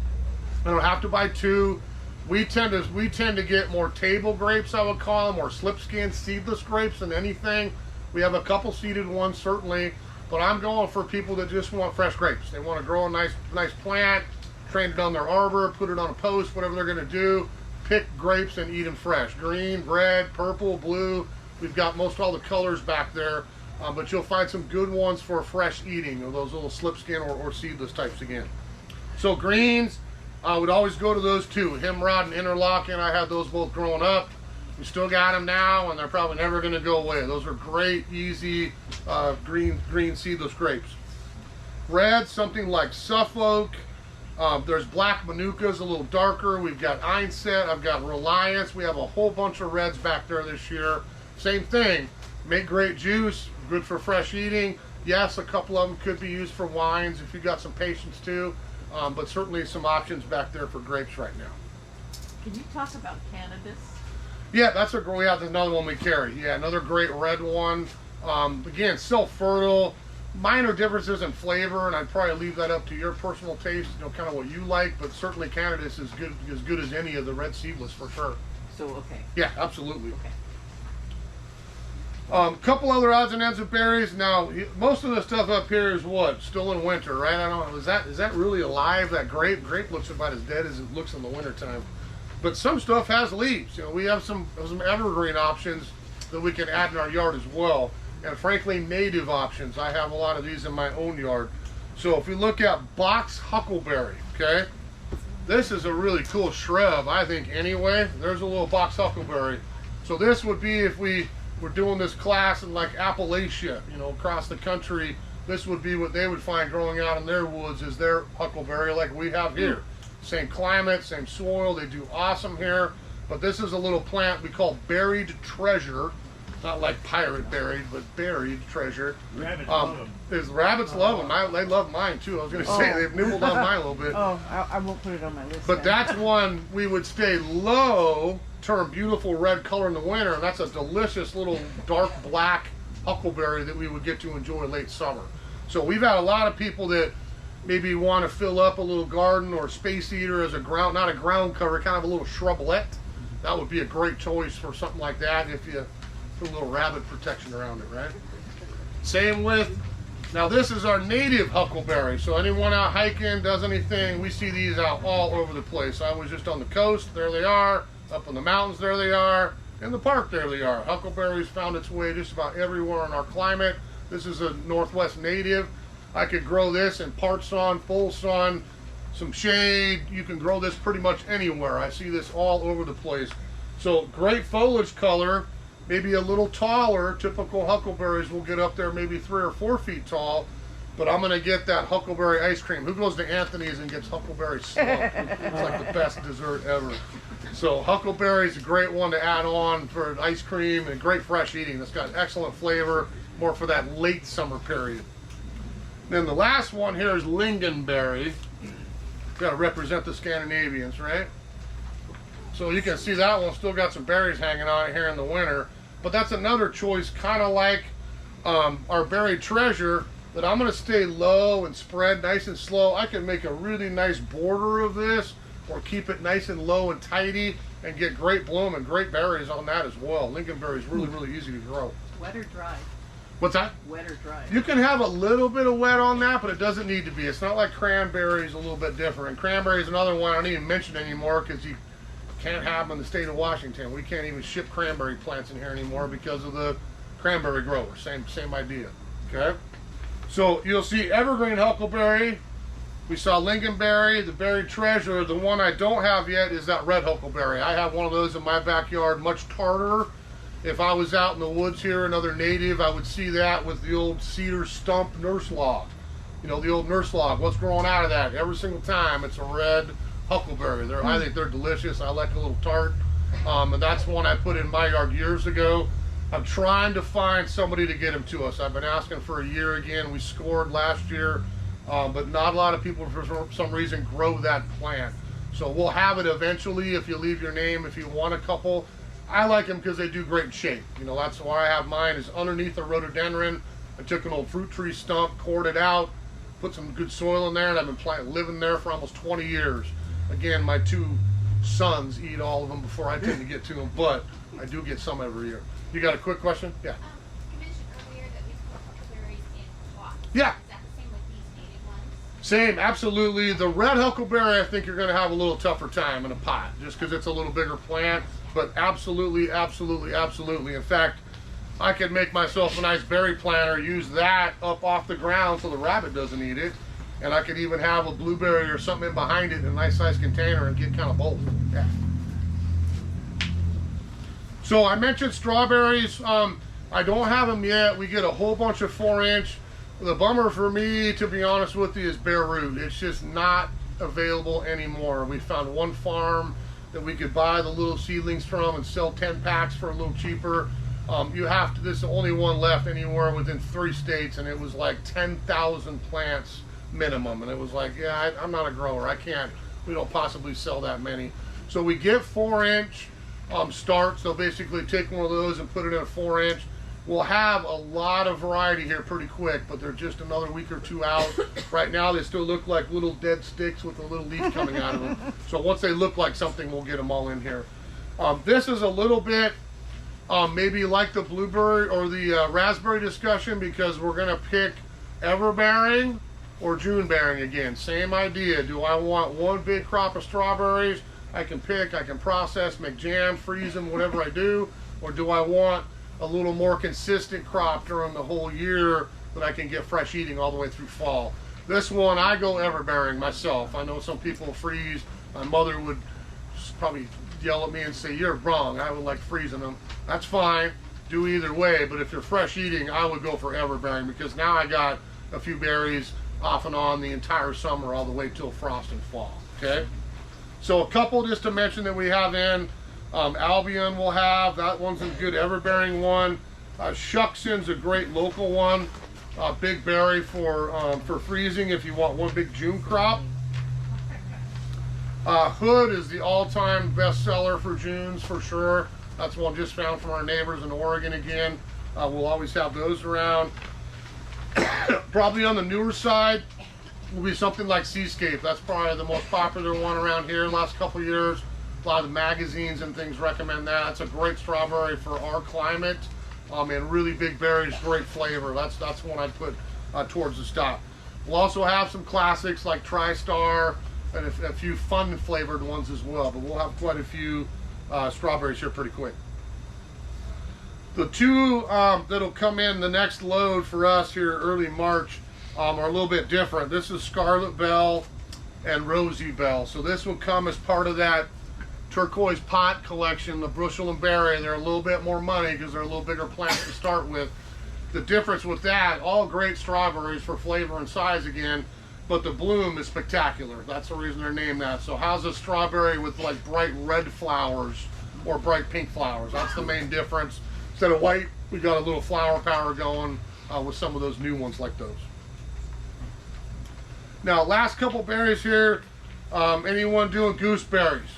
I don't have to buy 2. We tend to get more table grapes, I would call them, or slip-skin seedless grapes than anything. We have a couple seeded ones, certainly, but I'm going for people that just want fresh grapes. They want to grow a nice plant, train it on their arbor, put it on a post, whatever they're going to do, pick grapes and eat them fresh. Green, red, purple, blue. We've got most all the colors back there, but you'll find some good ones for fresh eating, or those little slip-skin or seedless types again. So greens, I would always go to those 2, Hemrod and Interlaken. I had those both growing up. We still got them now, and they're probably never going to go away. Those are great, easy green seedless grapes. Red, something like Suffolk. There's black Manukas, a little darker. We've got Einset. I've got Reliance. We have a whole bunch of reds back there this year. Same thing. Make great juice. Good for fresh eating. Yes, a couple of them could be used for wines if you've got some patience too. But certainly some options back there for grapes right now. Can you talk about cannabis? Yeah, that's another one we carry. Yeah, another great red one. Again, self-fertile. Minor differences in flavor, and I'd probably leave that up to your personal taste, you know, kind of what you like. But certainly cannabis is good as any of the red seedless for sure. So okay. Yeah, absolutely. Okay. Couple other odds and ends of berries. Now, most of the stuff up here is what? Still in winter, right? I don't know. Is that really alive? That grape? Grape looks about as dead as it looks in the wintertime. But some stuff has leaves. You know, we have some evergreen options that we can add in our yard as well. And frankly, native options. I have a lot of these in my own yard. So if we look at box huckleberry, okay, this is a really cool shrub, I think, anyway. There's a little box huckleberry. So this would be if we were doing this class in like Appalachia, you know, across the country, this would be what they would find growing out in their woods is their huckleberry like we have here. Same climate, same soil, they do awesome here. But this is a little plant we call buried treasure. Not like pirate buried, but buried treasure. Rabbits love them. Rabbits love them. They love mine too. I was going to say they've nibbled on mine a little bit. Oh, I won't put it on my list. But then. that's one we would stay low, turn beautiful red color in the winter, and that's a delicious little dark black huckleberry that we would get to enjoy late summer. So we've had a lot of people that maybe want to fill up a little garden or space eater as a ground, not a ground cover, kind of a little shrublet. That would be a great choice for something like that if you put a little rabbit protection around it, right? Same with, now this is our native huckleberry. So anyone out hiking, does anything, we see these out all over the place. I was just on the coast, there they are. Up in the mountains, there they are. In the park, there they are. Huckleberries found its way just about everywhere in our climate. This is a Northwest native. I could grow this in part sun, full sun, some shade. You can grow this pretty much anywhere. I see this all over the place. So great foliage color, maybe a little taller. Typical huckleberries will get up there maybe 3 or 4 feet tall. But I'm gonna get that huckleberry ice cream. Who goes to Anthony's and gets huckleberry slump? It's like the best dessert ever. So huckleberry is a great one to add on for ice cream and great fresh eating. It's got excellent flavor, more for that late summer period. Then the last one here is lingonberry. Got to represent the Scandinavians, right? So you can see that one still got some berries hanging on it here in the winter. But that's another choice, kind of like our buried treasure, that I'm going to stay low and spread nice and slow. I can make a really nice border of this or keep it nice and low and tidy and get great bloom and great berries on that as well. Lingonberry is really, really easy to grow. Wet or dry? What's that? Wet or dry? You can have a little bit of wet on that, but it doesn't need to be. It's not like cranberries, a little bit different. And cranberry is another one I don't even mention anymore because you can't have them in the state of Washington. We can't even ship cranberry plants in here anymore because of the cranberry growers. Same idea, okay? So you'll see evergreen huckleberry. We saw lingonberry, the buried treasure. The one I don't have yet is that red huckleberry. I have one of those in my backyard, much tartar. If I was out in the woods here, another native, I would see that with the old cedar stump nurse log. You know, the old nurse log. What's growing out of that? Every single time, it's a red huckleberry. I think they're delicious. I like a little tart. And that's one I put in my yard years ago. I'm trying to find somebody to get them to us. I've been asking for a year again. We scored last year, but not a lot of people for some reason grow that plant. So we'll have it eventually if you leave your name, if you want a couple. I like them because they do great shape. You know, that's why I have mine is underneath a rhododendron. I took an old fruit tree stump, cored it out, put some good soil in there, and I've been living there for almost 20 years. Again, my 2 sons eat all of them before I tend to get to them, but I do get some every year. You got a quick question? Yeah. You mentioned earlier that we put huckleberries in pots. Yeah. Is that the same with these native ones? Same, absolutely. The red huckleberry, I think you're going to have a little tougher time in a pot, just because it's a little bigger plant. But absolutely, absolutely, absolutely. In fact, I could make myself a nice berry planter, use that up off the ground so the rabbit doesn't eat it. And I could even have a blueberry or something in behind it in a nice size container and get kind of both. Yeah. So I mentioned strawberries. I don't have them yet. We get a whole bunch of 4-inch. The bummer for me, to be honest with you, is bare root. It's just not available anymore. We found one farm that we could buy the little seedlings from and sell 10 packs for a little cheaper. You have to, this is the only one left anywhere within 3 states, and it was like 10,000 plants minimum. And it was like, yeah, I'm not a grower. I can't, we don't possibly sell that many. So we get 4-inch starts. They'll basically take one of those and put it in a 4-inch. We'll have a lot of variety here pretty quick, but they're just another week or 2 out. Right now they still look like little dead sticks with a little leaf coming out of them. So once they look like something, we'll get them all in here. This is a little bit maybe like the blueberry or the raspberry discussion, because we're going to pick everbearing or June bearing again. Same idea. Do I want one big crop of strawberries I can pick, I can process, make jam, freeze them, whatever I do, or do I want a little more consistent crop during the whole year that I can get fresh eating all the way through fall? This one, I go everbearing myself. I know some people freeze. My mother would probably yell at me and say, you're wrong. I would like freezing them. That's fine. Do either way. But if you're fresh eating, I would go for everbearing, because now I got a few berries off and on the entire summer all the way till frost and fall. Okay? So a couple just to mention that we have in. Albion will have. That one's a good everbearing one. Shuckson's a great local one. Big berry for freezing if you want one big June crop. Hood is the all-time bestseller for Junes for sure. That's one just found from our neighbors in Oregon again. We'll always have those around. Probably on the newer side will be something like Seascape. That's probably the most popular one around here the last couple of years. A lot of the magazines and things recommend that. It's a great strawberry for our climate. And really big berries, great flavor. That's one I'd put towards the stock. We'll also have some classics like TriStar and a few fun flavored ones as well, but we'll have quite a few strawberries here pretty quick. The two that'll come in the next load for us here early March are a little bit different. This is Scarlet Belle and Rosy Belle. So this will come as part of that turquoise pot collection, the bushel and berry. They're a little bit more money because they're a little bigger plants to start with. The difference with that, all great strawberries for flavor and size again, but the bloom is spectacular. That's the reason they're named that. So how's a strawberry with like bright red flowers or bright pink flowers? That's the main difference. Instead of white, we got a little flower power going with some of those new ones like those. Now, last couple berries here. Anyone doing gooseberries?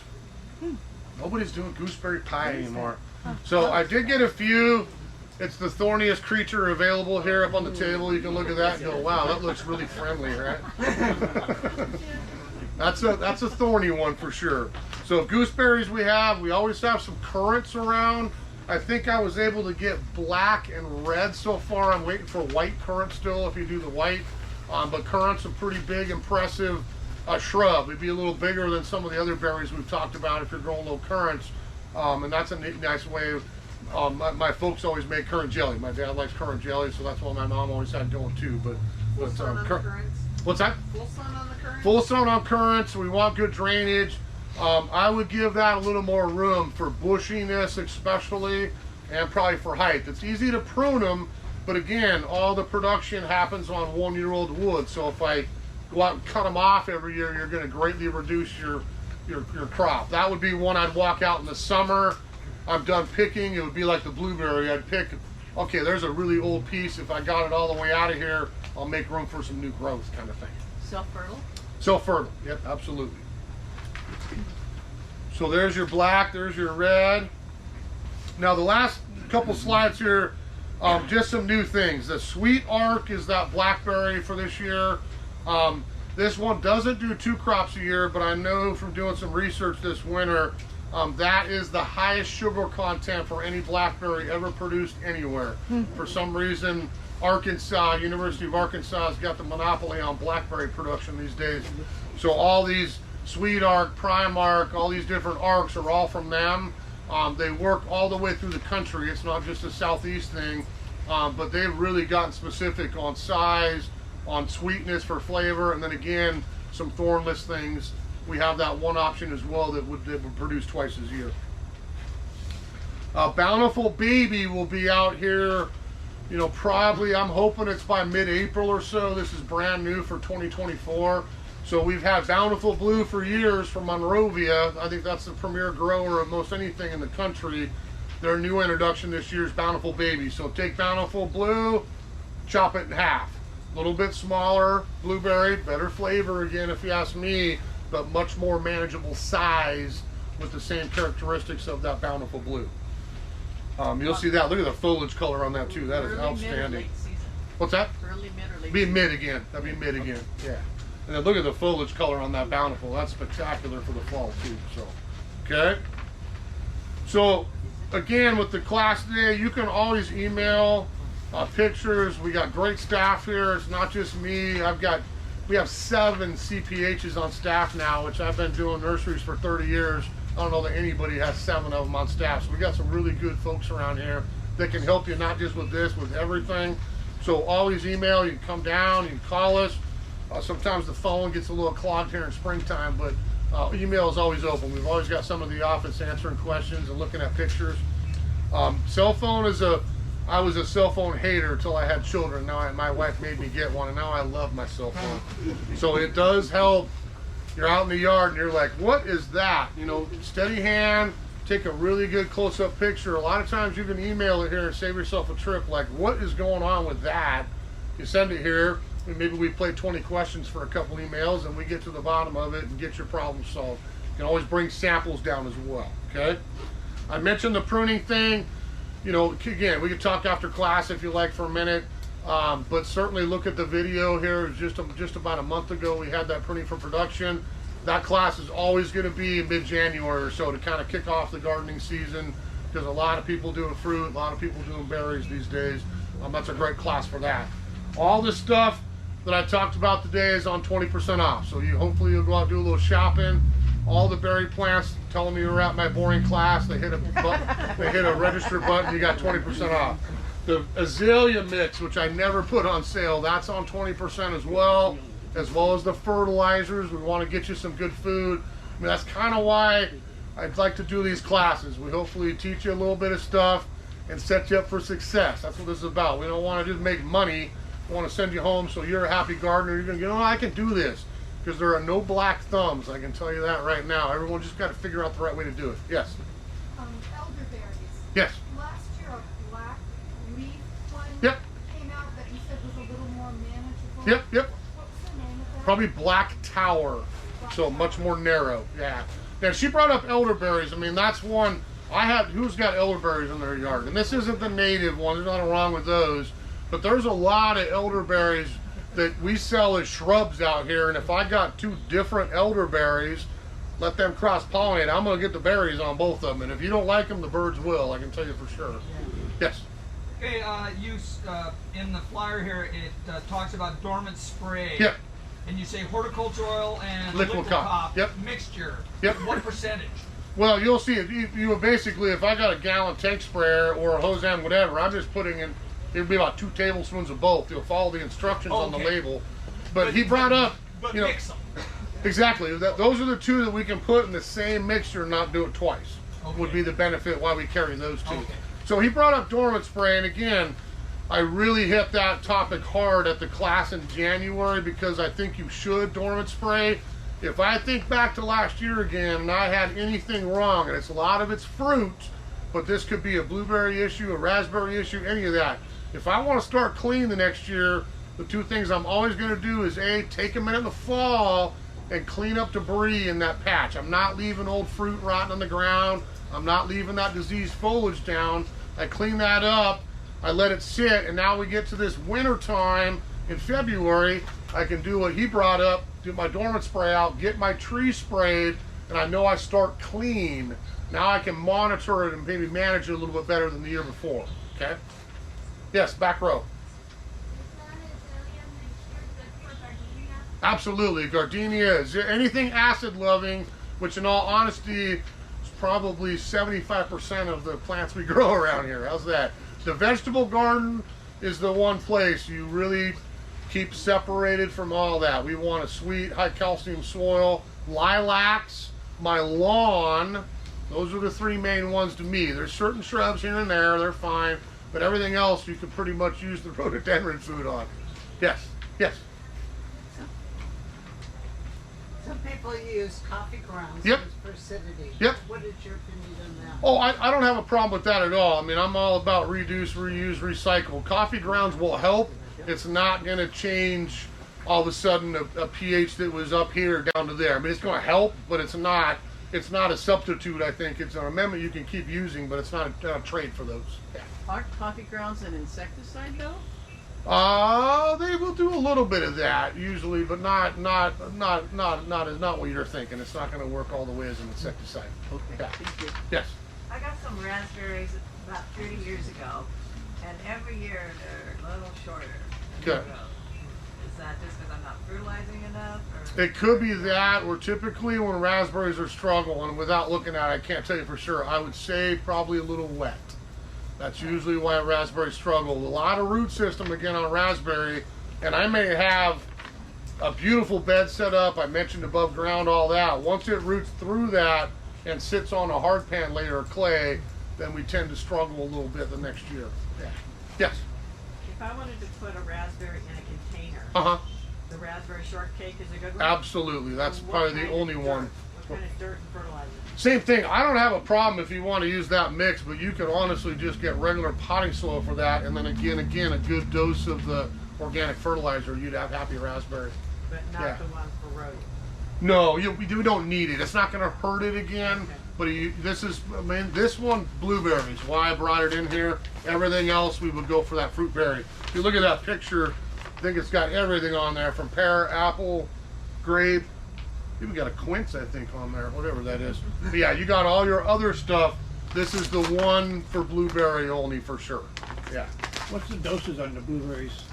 Nobody's doing gooseberry pie anymore. So I did get a few. It's the thorniest creature available here up on the table. You can look at that and go, wow, that looks really friendly, right? That's a thorny one for sure. So gooseberries we always have some currants around. I think I was able to get black and red so far. I'm waiting for white currant still if you do the white. But currant's a pretty big, impressive shrub. It'd be a little bigger than some of the other berries we've talked about if you're growing little currants. And that's a nice way of, my folks always make currant jelly. My dad likes currant jelly, so that's what my mom always had going too. Full sun on the currants. What's that? Full sun on the currants. Full sun on currants. We want good drainage. I would give that a little more room for bushiness especially, and probably for height. It's easy to prune them, but again, all the production happens on 1-year-old wood. So if I go out and cut them off every year, you're going to greatly reduce your crop. That would be one I'd walk out in the summer. I'm done picking. It would be like the blueberry. I'd pick, okay, there's a really old piece. If I got it all the way out of here, I'll make room for some new growth kind of thing. Self-fertile? Self-fertile, yep, absolutely. So there's your black, there's your red. Now the last couple slides here, just some new things. The Sweet Arc is that blackberry for this year. This one doesn't do 2 crops a year, but I know from doing some research this winter, that is the highest sugar content for any blackberry ever produced anywhere. For some reason, Arkansas, University of Arkansas has got the monopoly on blackberry production these days. So all these Sweet Arc, Prime Arc, all these different arcs are all from them. They work all the way through the country. It's not just a southeast thing, but they've really gotten specific on size, on sweetness for flavor, and then again, some thornless things. We have that one option as well that would produce twice a year. Bountiful Baby will be out here, you know, probably, I'm hoping it's by mid-April or so. This is brand new for 2024. So we've had Bountiful Blue for years from Monrovia. I think that's the premier grower of most anything in the country. Their new introduction this year is Bountiful Baby. So take Bountiful Blue, chop it in half. A little bit smaller blueberry, better flavor again if you ask me, but much more manageable size with the same characteristics of that Bountiful Blue. You'll see that. Look at the foliage color on that too. That is outstanding. What's that? Early, mid, or late Be season. mid again. That'd be mid again. Yeah. And then look at the foliage color on that Bountiful. That's spectacular for the fall too. So, okay. So, again, with the class today, you can always email pictures. We got great staff here. It's not just me. We have 7 C.P.H's on staff now, which I've been doing nurseries for 30 years. I don't know that anybody has 7 of them on staff. So we got some really good folks around here that can help you, not just with this, with everything. So always email. You can come down. You can call us. Sometimes the phone gets a little clogged here in springtime, but email is always open. We've always got some of the office answering questions and looking at pictures. Cell phone is I was a cell phone hater until I had children. Now my wife made me get one, and now I love my cell phone. So it does help. You're out in the yard and you're like, what is that? You know, steady hand, take a really good close-up picture. A lot of times you can email it here and save yourself a trip. Like, what is going on with that? You send it here, and maybe we play 20 questions for a couple emails, and we get to the bottom of it and get your problem solved. You can always bring samples down as well, okay? I mentioned the pruning thing. You know, again, we could talk after class if you like for a minute, but certainly look at the video here. Just about a month ago, we had that pruning for production. That class is always going to be mid-January or so to kind of kick off the gardening season, because a lot of people doing fruit, a lot of people doing berries these days. That's a great class for that. All this stuff that I talked about today is on 20% off. So hopefully you'll go out and do a little shopping. All the berry plants, telling me you were at my boring class, they hit a register button, you got 20% off. The azalea mix, which I never put on sale, that's on 20% as well as the fertilizers. We want to get you some good food. I mean, that's kind of why I'd like to do these classes. We hopefully teach you a little bit of stuff and set you up for success. That's what this is about. We don't want to just make money. We want to send you home so you're a happy gardener. You're going to go, oh, I can do this. Because there are no black thumbs, I can tell you that right now. Everyone just got to figure out the right way to do it. Yes? Elderberries. Yes. Last year, a black leaf one Yep. came out that you said was a little more manageable. Yep. What's the name of that? Probably Black Tower. So much more narrow. Yeah. Now she brought up elderberries. I mean, that's one I have. Who's got elderberries in their yard? And this isn't the native one. There's nothing wrong with those. But there's a lot of elderberries that we sell as shrubs out here, and if I got two different elderberries, let them cross-pollinate, I'm going to get the berries on both of them, and if you don't like them, the birds will, I can tell you for sure. Yes? Okay, in the flyer here, it talks about dormant spray. Yep. And you say horticulture oil and Liquid cop. Yep. mixture. Yep. What percentage? Well, you'll see it. You basically, if I got a gallon tank sprayer or a hose end, whatever, I'm just putting in, it'd be about 2 tablespoons of both. You'll follow the instructions on the label. But he brought up, But you know, mix them. exactly. Those are the two that we can put in the same mixture and not do it twice. Okay. Would be the benefit why we carry those two. Okay. So he brought up dormant spray, and again, I really hit that topic hard at the class in January because I think you should dormant spray. If I think back to last year again and I had anything wrong, and it's a lot of it's fruit, but this could be a blueberry issue, a raspberry issue, any of that. If I want to start clean the next year, the two things I'm always going to do is A, take a minute in the fall and clean up debris in that patch. I'm not leaving old fruit rotting on the ground. I'm not leaving that diseased foliage down. I clean that up, I let it sit, and now we get to this winter time in February, I can do what he brought up, do my dormant spray out, get my tree sprayed, and I know I start clean. Now I can monitor it and maybe manage it a little bit better than the year before, okay? Yes, back row. Absolutely, gardenia is anything acid loving, which in all honesty is probably 75% of the plants we grow around here. How's that? The vegetable garden is the one place you really keep separated from all that. We want a sweet, high calcium soil, lilacs, my lawn. Those are the three main ones to me. There's certain shrubs here and there, they're fine, but everything else you can pretty much use the rhododendron food on. Yes, yes. Some people use coffee grounds Yep. for acidity. Yep. What is your opinion on that? Oh, I don't have a problem with that at all. I mean, I'm all about reduce, reuse, recycle. Coffee grounds will help. It's not going to change all of a sudden a pH that was up here down to there. I mean, it's going to help, but it's not a substitute, I think. It's an amendment you can keep using, but it's not a trade for those. Yeah. Aren't coffee grounds an insecticide though? They will do a little bit of that usually, but not what you're thinking. It's not going to work all the way as an insecticide. Okay, Yeah. thank you. Yes. I got some raspberries about 30 years ago, and every year they're a little shorter. Okay. Is that just because I'm not fertilizing enough? Or? It could be that, or typically when raspberries are struggling, without looking at it, I can't tell you for sure. I would say probably a little wet. That's usually why raspberries struggle. A lot of root system again on raspberry, and I may have a beautiful bed set up. I mentioned above ground, all that. Once it roots through that and sits on a hard pan layer of clay, then we tend to struggle a little bit the next year. Yeah. Yes. If I wanted to put a raspberry in a container, the raspberry shortcake is a good one? Absolutely. That's What probably the kind of only dirt? one. What kind of dirt and fertilizer? Same thing. I don't have a problem if you want to use that mix, but you can honestly just get regular potting soil for that, and then again, a good dose of the organic fertilizer. You'd have happy raspberries. But not the one for rodeo. No, we don't need it. It's not going to hurt it again. Okay. But this one, blueberries. Why I brought it in here. Everything else, we would go for that fruit berry. If you look at that picture, I think it's got everything on there from pear, apple, grape. Even got a quince, I think, on there, whatever that is. But yeah, you got all your other stuff. This is the one for blueberry only for sure. Yeah. What's the doses on the blueberries?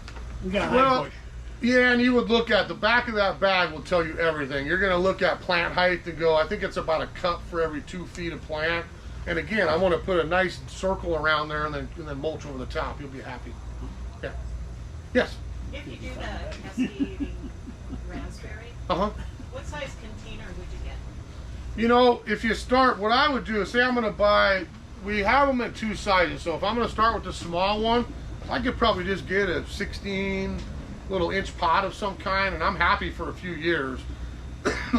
We got a high Well, bush. yeah, and you would look at the back of that bag will tell you everything. You're going to look at plant height and go, I think it's about a cup for every 2 feet of plant. And again, I want to put a nice circle around there and then mulch over the top. You'll be happy. Yeah. Yes. If you do the cascading raspberry, what size container would you get? You know, if you start, what I would do is say I'm going to buy, we have them at 2 sizes. So if I'm going to start with the small one, I could probably just get a 16 little inch pot of some kind, and I'm happy for a few years.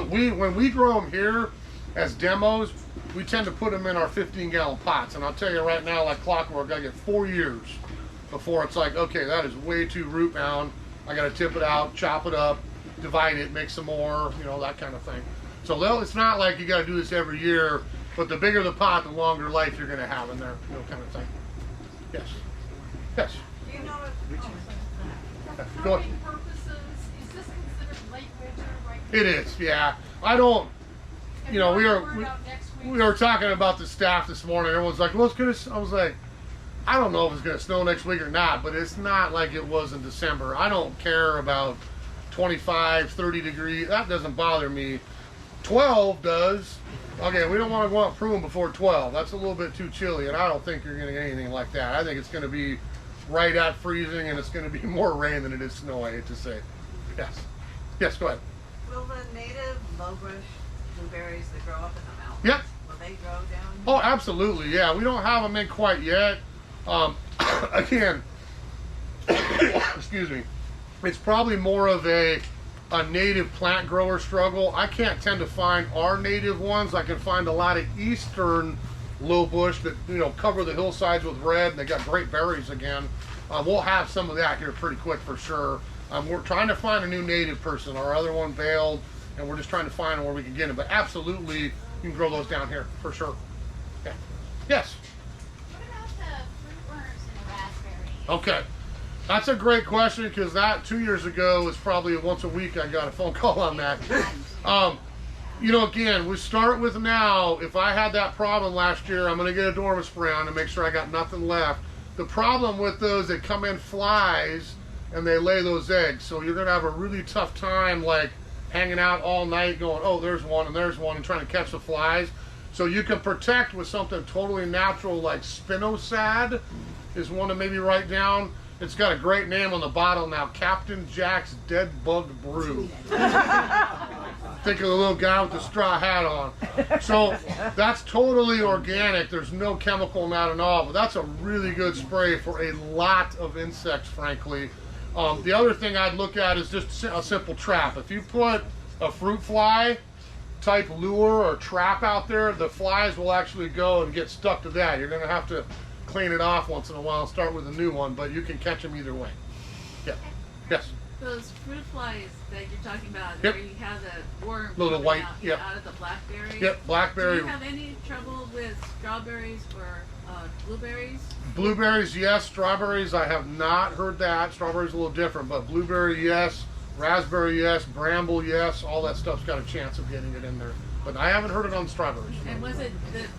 When we grow them here as demos, we tend to put them in our 15-gallon pots. And I'll tell you right now, like clockwork, I get 4 years before it's like, okay, that is way too root bound. I got to tip it out, chop it up, divide it, make some more, you know, that kind of thing. So it's not like you got to do this every year, but the bigger the pot, the longer life you're going to have in there, you know, kind of thing. Yes. Yes. Do you know For Go ahead. farming purposes, is this considered late winter right now? It is, yeah. I don't, And you know, we you're are. word out next week? We were talking about the staff this morning. Everyone's like, well, it's going to, I was like, I don't know if it's going to snow next week or not, but it's not like it was in December. I don't care about 25, 30 degrees. That doesn't bother me. 12 does. Okay, we don't want to go out and prune before 12. That's a little bit too chilly, and I don't think you're going to get anything like that. I think it's going to be right at freezing, and it's going to be more rain than it is snow, I hate to say. Yes. Yes, go ahead. Will the native low bush blueberries that grow up in the mountains, Yep. will they grow down here? Oh, absolutely, yeah. We don't have them in quite yet. Again, excuse me, it's probably more of a native plant grower struggle. I can't tend to find our native ones. I can find a lot of eastern low bush that, you know, cover the hillsides with red, and they got great berries again. We'll have some of that here pretty quick for sure. We're trying to find a new native person. Our other one bailed, and we're just trying to find where we can get them. But absolutely, you can grow those down here for sure. Yeah. Yes. What about the fruit worms in the raspberry? Okay. That's a great question, because that 2 years ago was probably once a week I got a phone call on that. You know, again, we start with now. If I had that problem last year, I'm going to get a dormant spray on to make sure I got nothing left. The problem with those, they come in flies and they lay those eggs. So you're going to have a really tough time, like hanging out all night going, oh, there's one and there's one, and trying to catch the flies. So you can protect with something totally natural like Spinosad is one to maybe write down. It's got a great name on the bottle now, Captain Jack's Dead Bug Brew. Think of the little guy with the straw hat on. So that's totally organic. There's no chemical in that at all, but that's a really good spray for a lot of insects, frankly. The other thing I'd look at is just a simple trap. If you put a fruit fly type lure or trap out there, the flies will actually go and get stuck to that. You're going to have to clean it off once in a while and start with a new one, but you can catch them either way. Yeah. Yes. Those fruit flies that you're talking about, Yep. where you have the worm Little coming white, out, yep. out of the blackberry. Yep, blackberry. Do you have any trouble with strawberries or blueberries? Blueberries, yes. Strawberries, I have not heard that. Strawberries a little different, but blueberry, yes. Raspberry, yes. Bramble, yes. All that stuff's got a chance of getting it in there. But I haven't heard it on strawberries. And was it the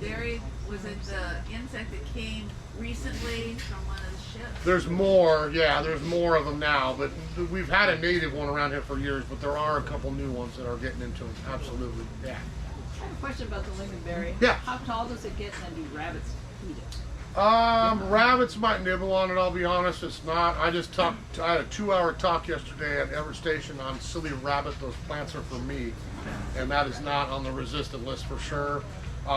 insect that came recently from one of the ships? There's more, yeah, there's more of them now, but we've had a native one around here for years, but there are a couple new ones that are getting into them, absolutely, yeah. I have a question about the lingonberry. Yeah. How tall does it get, and do rabbits eat it? Rabbits might nibble on it, I'll be honest. It's not. I had a 2-hour talk yesterday at Everett Station on silly rabbit. Those plants are for me. And that is not on the resistant list for sure.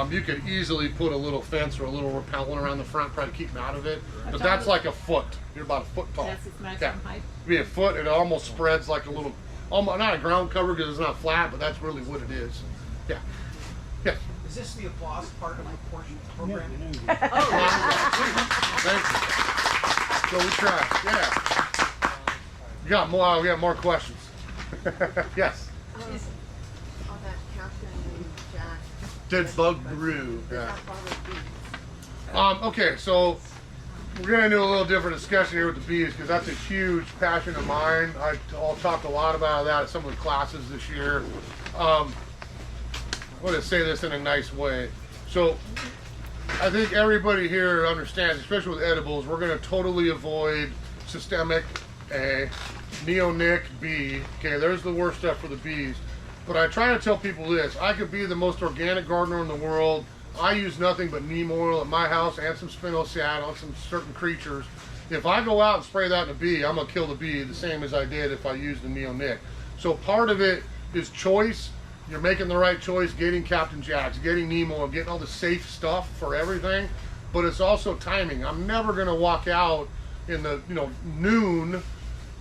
You could easily put a little fence or a little repellent around the front, try to keep them out of it. But that's like a foot. You're about a foot tall. That's its maximum height? Be a foot. It almost spreads like a little, almost not a ground cover because it's not flat, but that's really what it is. Yeah. Yeah. Is this the applause part of the portion program? Thank you. So we tried. Yeah. We got more questions. Yes. All that calcium and jack. Did bug brew. Does Yeah. that bother bees? Okay, so we're gonna do a little different discussion here with the bees because that's a huge passion of mine. I'll talk a lot about that at some of the classes this year. I'm gonna say this in a nice way. So I think everybody here understands, especially with edibles, we're gonna totally avoid systemic A, neonic B. Okay, there's the worst stuff for the bees. But I try to tell people this: I could be the most organic gardener in the world. I use nothing but neem oil at my house and some spinosad on some certain creatures. If I go out and spray that in a bee, I'm gonna kill the bee the same as I did if I used the neonic. So part of it is choice. You're making the right choice, getting Captain Jack's, getting neem oil, getting all the safe stuff for everything. But it's also timing. I'm never gonna walk out in the noon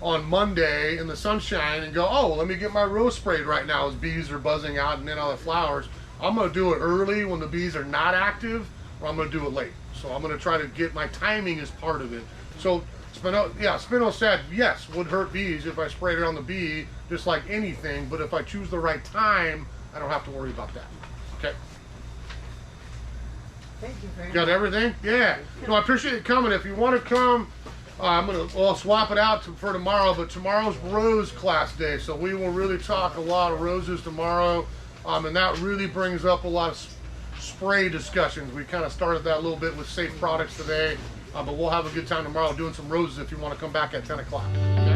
on Monday in the sunshine and go, oh, let me get my rose sprayed right now as bees are buzzing out and then all the flowers. I'm going to do it early when the bees are not active, or I'm going to do it late. So I'm going to try to get my timing as part of it. So spinosad, yes, would hurt bees if I sprayed it on the bee, just like anything. But if I choose the right time, I don't have to worry about that. Okay. Thank you very much. Got everything? Yeah. No, I appreciate you coming. If you want to come, I'll swap it out for tomorrow, but tomorrow's rose class day, so we will really talk a lot of roses tomorrow, and that really brings up a lot of spray discussions. We kind of started that a little bit with safe products today, but we'll have a good time tomorrow doing some roses if you want to come back at 10 o'clock. Okay?